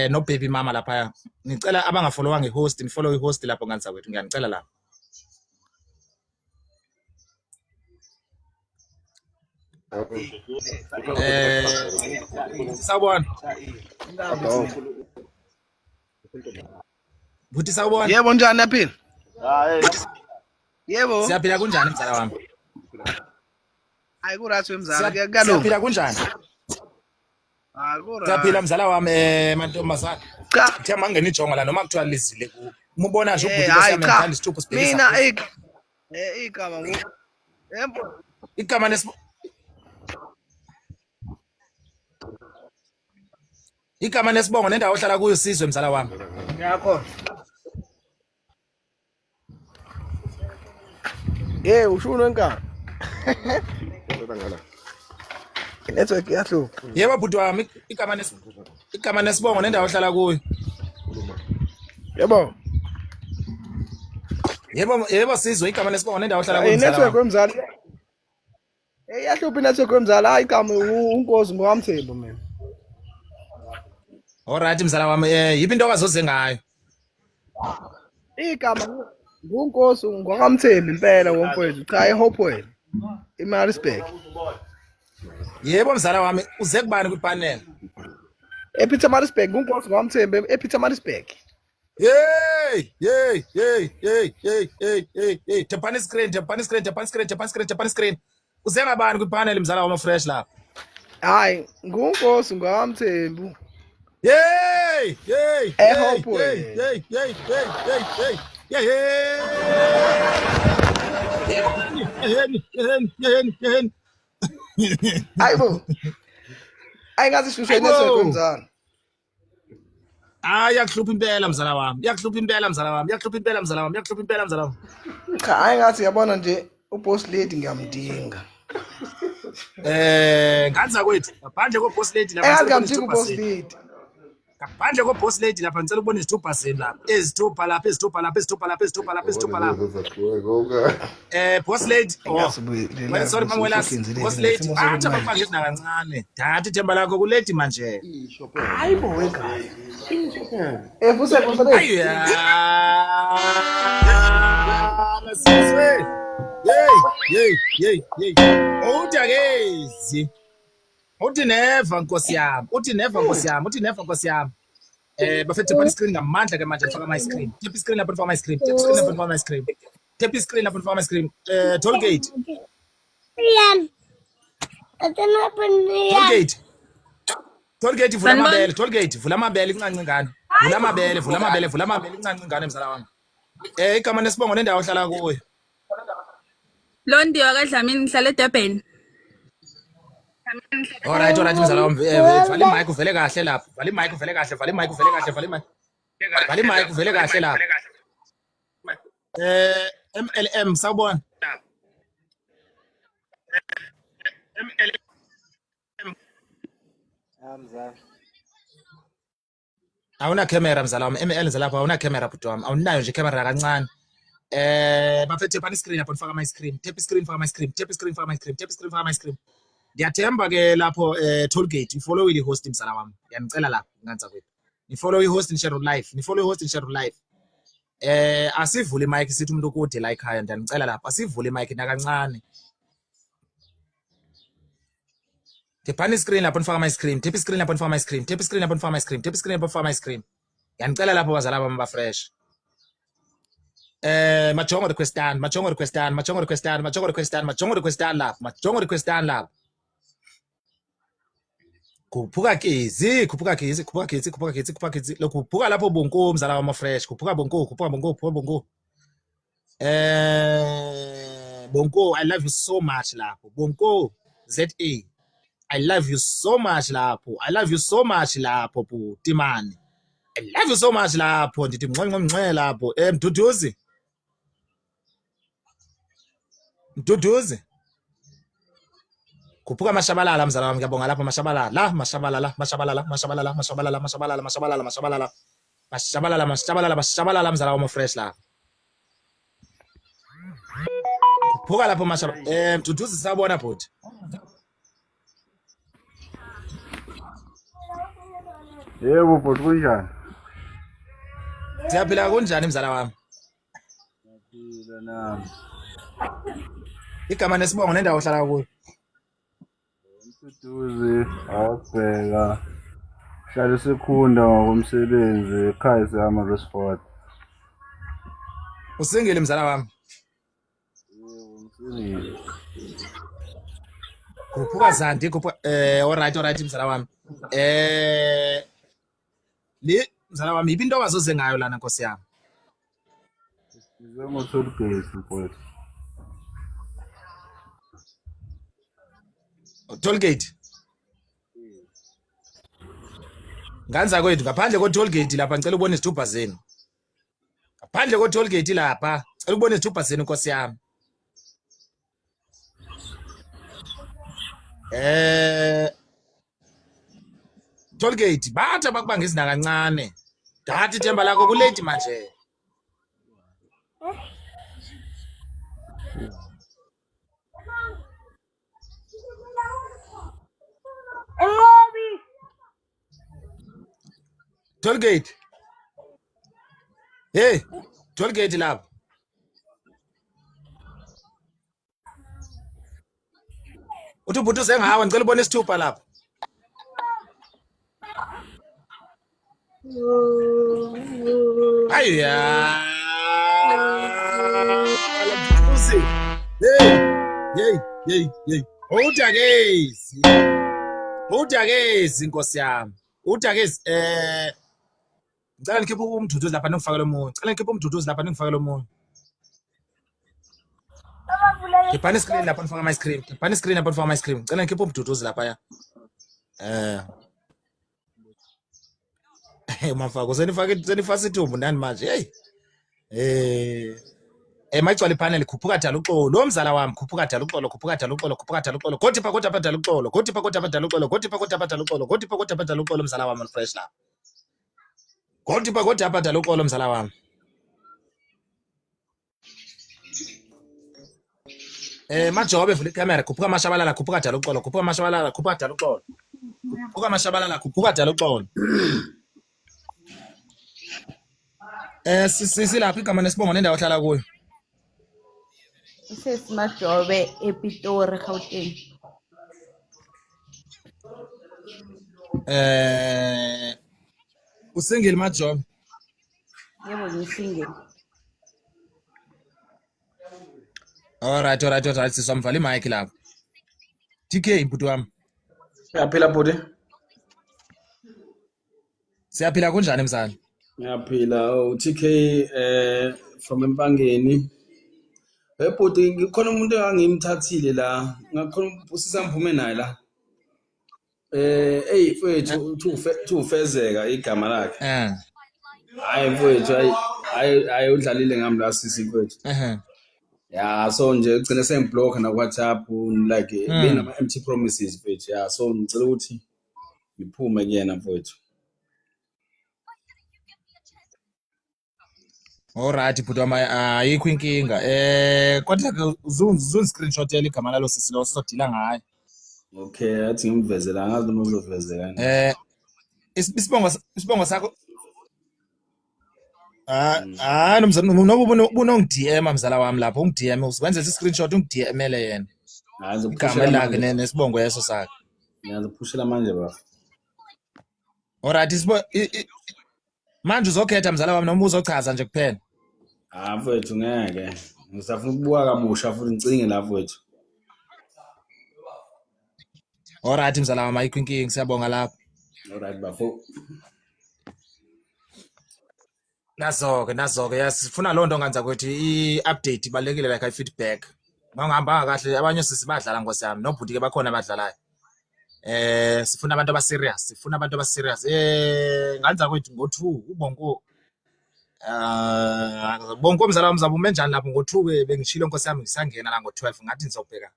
no baby mama lapha ngicela abangafollowa ngehost nifollow ihost lapho nganza kwethu ngiyanicela lapho sawubona buthi sawubona yebo njani yaphila yebo siyaphila kunjani mzala wami hayi kurathi mzala siyaphila kunjani akura siyaphila mzala wami mantombazana cha mangeni ijonga la noma kuthiwa lizile ku umubona nje ubhuti kwesami ngithanda isithupho sibhekisa mina igama yebo igama nesibongo nendawo ohlala kuyo Sizwe mzala wami yakho ushuno enkaba network yahlupha yebo bhuti wami igama nesibongo nendawo ohlala kuyo yebo Sizwe igama nesibongo nendawo ohlala kuyo network wemzala yahlupha network wemzala hayi igama uNkosi ngokamthembu mina. Alright mzala wami yipi into okazoze ngayo igama nguNkosi ngokamthembu impela womfowethu cha eHopewell eMaritzburg. Yebo mzala wami uze kubani kwipanel ePietermaritzburg nguNkosi ngokamthembu ePietermaritzburg. Hey tepani screen uze ngabani kwipanel mzala wami fresh lapha hayi nguNkosi ngokamthembu hey ayibo ayingazi shushe network mzala yakuhlupha impela mzala wami cha ayingathi yabona nje uBoss Lady ngiyamdinga nganza kwethu ngaphandle koBoss Lady lapha ngiyamdinga uBoss Lady ngaphandle koBoss Lady lapha ngicela ubone izithupha zeni lapha ezithupha lapha Boss Lady sorry mamwelasi Boss Lady athi abafange na kancane thatha ithemba lakho kuledi manje hayibo wekhaya evuse ayo Sizwe hey uthi akezi Uthi never Nkosi yami. Uthi never Nkosi yami. Uthi never Nkosi yami. Bafethu phone screen ngamandla ke manje ngifaka my screen. Tap screen lapho ngifaka my screen. Tap screen lapho ngifaka my screen. Tap screen lapho ngifaka my screen. Toll gate. Toll gate vula amabele. Toll gate vula amabele incanci ngane. Vula amabele, vula amabele, vula amabele incanci ngane mzala wami. Igama nesibongo nendawo ohlala kuyo. Londiwe kaDlamini ngihlala eDurban. Alright mzala wami. Vala imic uvele kahle lapho. Vala imic uvele kahle, vala imic uvele kahle, vala imic. Vala imic uvele kahle lapho. MLM sawubona. Mzala. Awuna camera mzala wami. ML zalapha awuna camera bhuti wami. Awunayo nje camera kancane. Bafethu phani screen lapho ngifaka my screen. Tap screen faka my screen. Tap screen faka my screen. Tap screen faka my screen. Ndiyathemba ke lapho toll gate ifollow ile host mzala wami. Ngiyanicela lapho nganza kwethu. Ni follow i-host in share live. Ni follow i-host in share live. Asivule imic sithi umuntu ukude la ekhaya ndiyanicela lapho. Asivule imic nakancane. Tap screen lapho nifaka my screen. Tap screen lapho nifaka my screen. Tap screen lapho nifaka my screen. Tap screen lapho nifaka my screen. Ngiyanicela lapho bazala bami ba fresh. Majongo requestan lapho. Kuphuka gezi lokuphuka lapho bonko mzala wama fresh kuphuka bonko bonko I love you so much lapho bonko ZA I love you so much lapho Timani I love you so much lapho ndithi mncwe lapho Mduduzi kuphuka mashabalala mzala wami ngiyabonga lapho mashabalala mzala wami fresh la kuphuka lapho mashabalala Mduduzi sabona bhuti Yebo bhuti kunjani? Siyaphila kunjani mzala wami? Siyaphila nami. Igama nesibongo nendawo ohlala kuyo. Mduduzi awubheka. Hlala sekhunda ngokomsebenzi ekhaya seAmarisford. Usingile mzala wami? Yebo usingile. Kuphuka zandi kuphuka alright mzala wami. Mzala wami into wazoze ngayo lana Nkosi yami. Size ngo-toll gate mfowethu. Toll gate. Nganza kwethu ngaphandle ko-toll gate lapha ngicela ubone isithupha zenu. Ngaphandle ko-toll gate lapha ngicela ubone isithupha zenu Nkosi yami. Toll gate bathi abakubanga izina kancane. Ngathi ithemba lakho kulate manje. Toll gate. Hey, toll gate lapha. Uthi ubhuti sengawe ngicela ubone isithupha lapha. Ayya. Hey. Udakezi Nkosi yami. Udakezi ngicela nikhiphe umduduzi lapha ningifake lo munye. Ngicela nikhiphe umduduzi lapha ningifake lo munye. Ngipani screen lapha nifaka my screen. Ngipani screen lapha nifaka my screen. Ngicela nikhiphe umduduzi lapha ya. Mafako senifasa ithumbu nani manje. Hey. Mayigcwala ipanel khuphuka dala uxolo. Lo mzala wami khuphuka dala uxolo. Gothi phakotha dala uxolo mzala wami fresh la. Gothi phakotha dala uxolo mzala wami. Majobe vula icamera khuphuka mashabalala khuphuka dala uxolo. Khuphuka dala uxolo. Sisi lapha igama nesibongo nendawo ohlala kuyo. Sesimajobe ePitori Gauteng. Usingile majob. Yebo ngisingle. Alright. Sizomvala imic lapho. TK mbuti wami. Uyaphila bhuti? Siyaphila kunjani mzala? Ngiyaphila TK from Empangeni. Bhuti ngikhona umuntu engangimthathile la. Ngakhona usisa mphume naye la. Mfethu ufezeka igama lakhe. Hayi mfethu hayi udlalile ngami la sisi mfethu. Yeah, so nje ugcine sengiblock na WhatsApp like benama empty promises mfethu. Yeah, so ngicela ukuthi ngiphume kuyena mfethu. Alright bhuti wami ayikho inkinga. Kodwa ke uzungiscreenshotela igama lalo sisi lo sizodila ngaye. Okay, athi ngimvezela ngazi noma uzovezeka. Isibongo sakho nomzala noba ubunongidm mzala wami lapho ungidm uwenze i-screenshot ungidmele yena. Igama lakhe nesibongo yeso sakhe. Ngiyaziphushela manje ba. Alright manje uzokhetha mzala wami noma uzochaza nje kuphela. Mfethu ngeke. Ngisafuna ukubuka kabusha futhi ngicinge la mfethu. Alright mzala wami ayikho inkinga siyabonga lapho. Alright bafo. Nazo-ke yasifuna lonto nganza kwethu i-update ibalekile like i-feedback. Ngihamba kahle abanye sisi badlala ngosiyami nobhuti ke bakhona abadlalayo. Sifuna abantu abaserious, nganza kwethu ngo2 ubonko. Bonko mzala wami zabume njani lapho ngo2 bengishilo nkosiyami ngisangena la ngo12 ngathi ngizobheka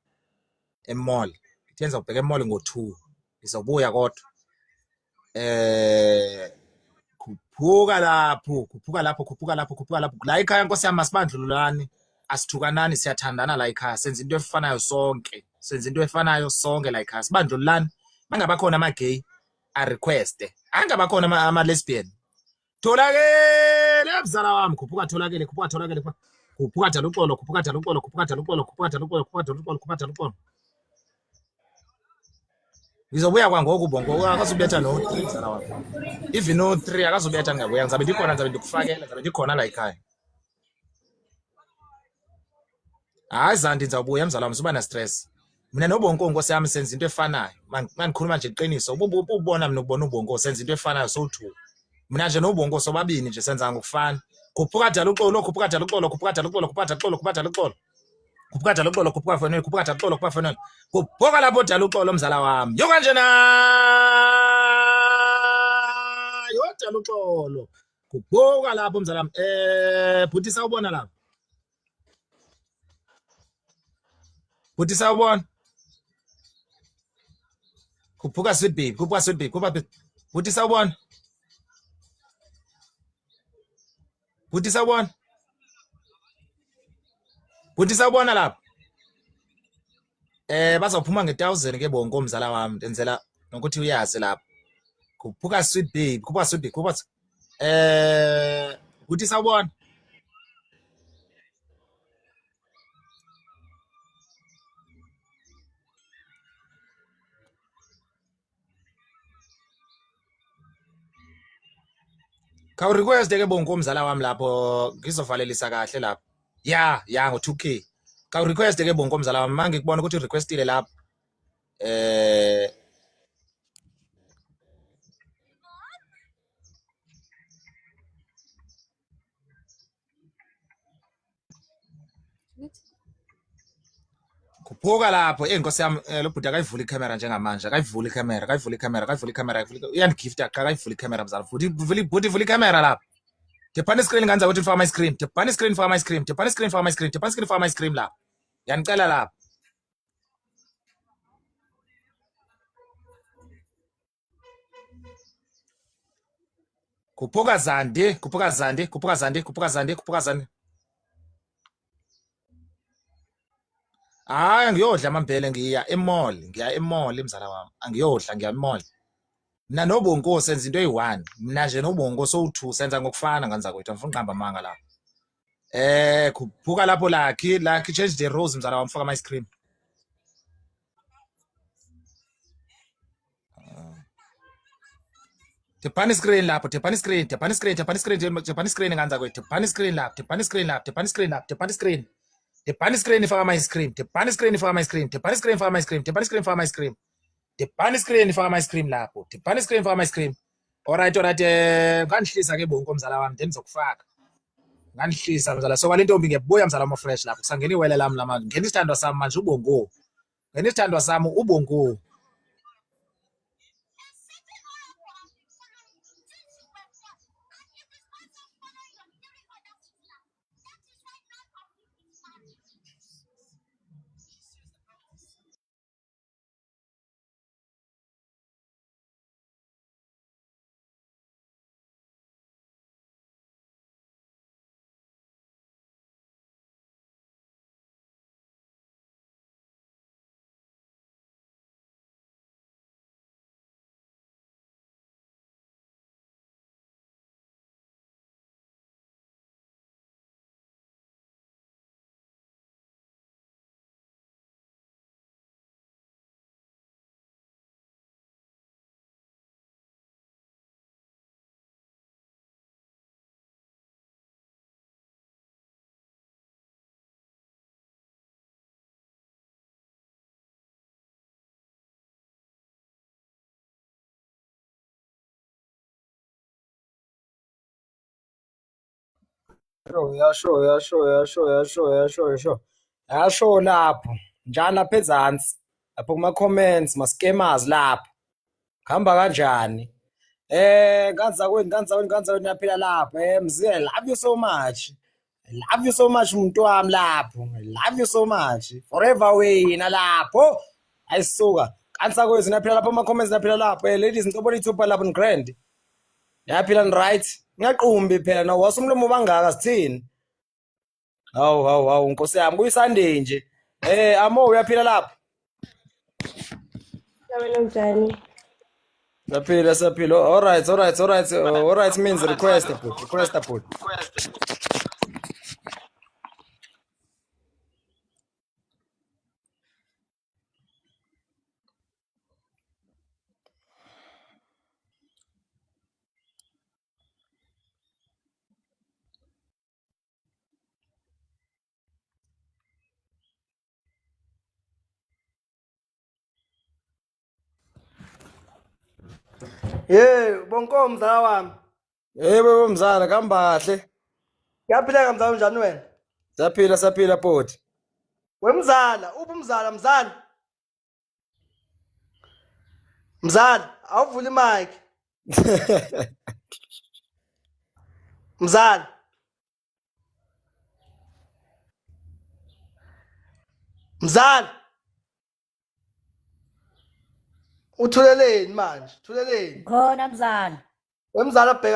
e-mall. Ngithenza ubheka e-mall ngo2 ngizobuya kodwa. Khuphuka lapho la ekhaya nkosiyami asibandlululani asithukanani siyathandana la ekhaya senza into efanayo sonke la ekhaya sibandlululani mangaba khona ama-gay a-request angabakhona ama-lesbian tholakele mzala wami khuphuka tholakele khuphuka daluxolo ngizobuya kwangoku bongo akazubetha no3 mzala wami even no3 akazubetha ngingabuya ngizabe ndikufakela ngizabe ndikhona la ekhaya. Hayi Zandi ngizawubuya mzala wami suba na stress mina nobonko nkosiyami senza into efanayo mangikhuluma nje iqiniso ubona mina ubona ubonko senza into efanayo so2 mina nje nobonko sobabini nje senza ngokufana khuphuka daluxolo khuphuka lapho daluxolo mzala wami yo kanje na yo daluxolo khuphuka lapho mzala wami bhuti sawubona lapho bhuti sawubona khuphuka sweet babe bhuti sawubona bhuti sawubona lapho bazawuphuma nge1000 ke bonke mzala wami ndenzela nokuthi uyazi lapho khuphuka sweet babe bhuti sawubona Kawu request ke bonke umzala wami lapho ngizovalelisa kahle lapho ya ngo2k kawu request ke bonke umzala wami manje ngikubona ukuthi requestile lapho khuphuka lapho inkosi yami lo bhuti akayivula i-camera njengamanje akayivula i-camera uyangifta akayivula i-camera mzala futhi vula i-camera lapho dephana i-screen nganza ukuthi ngifaka ama-screen dephana i-screen faka ama-screen lapho yanicela lapho khuphuka Zandi hayi ngiyodla amambele ngiya e-mall mzala wami angiyodla ngiya e-mall mina nobonko senza into eyi1 mina nje nobonko so2 senza ngokufana nganza kwethu angifuni uqamba amanga lapho khuphuka lapho lakhi change the rules mzala wami faka ama-ice cream Tiphani screen lapho, tiphani screen, tiphani screen, tiphani screen, tiphani screen nganza kwethu, tiphani screen lapho, tiphani screen lapho, tiphani screen lapho, tiphani screen. Tiphani screen ifaka ama ice cream, tiphani screen ifaka ama ice cream, tiphani screen ifaka ama ice cream, tiphani screen ifaka ama ice cream. Tiphani screen ifaka ama ice cream lapho, tiphani screen ifaka ama ice cream. Alright, ngandihlisa ke bonke mzala wami, ndenzokufaka. Ngandihlisa mzala, so kwalentombi ngebuya mzala wami fresh lapho, kusangena iwele lami lamanje. Ngena isithandwa sami manje ubongo. Ngena isithandwa sami ubongo. Yasho lapho njalo lapha ezansi lapho kuma-comments ma-scammers lapho kuhamba kanjani kanzakwenu yaphila lapho mzee, love you so much, love you so much muntu wami lapho, love you so much forever wena lapho ayisuka kansakwethu naphila lapho ama-comments naphila lapho ladies ngicobona ithupha lapho ni-grand yaphila ni-right ngiyaqumbi phela nawo wasumlomo bangaka sithini. Hawu nkosi yami kuyisunday nje amo uyaphila lapho Wena unjani? Saphila alright means request bot. Bonko mzala wami. Yebo mzala kuhamba kahle. Kuyaphileka mzala unjani wena? Saphila bot. Wemzala, ubumzala mzala. Mzala, awuvula imic. Mzala. Mzala. Uthuleleni manje? Thuleleni. Khona mzala. Wemzala bheka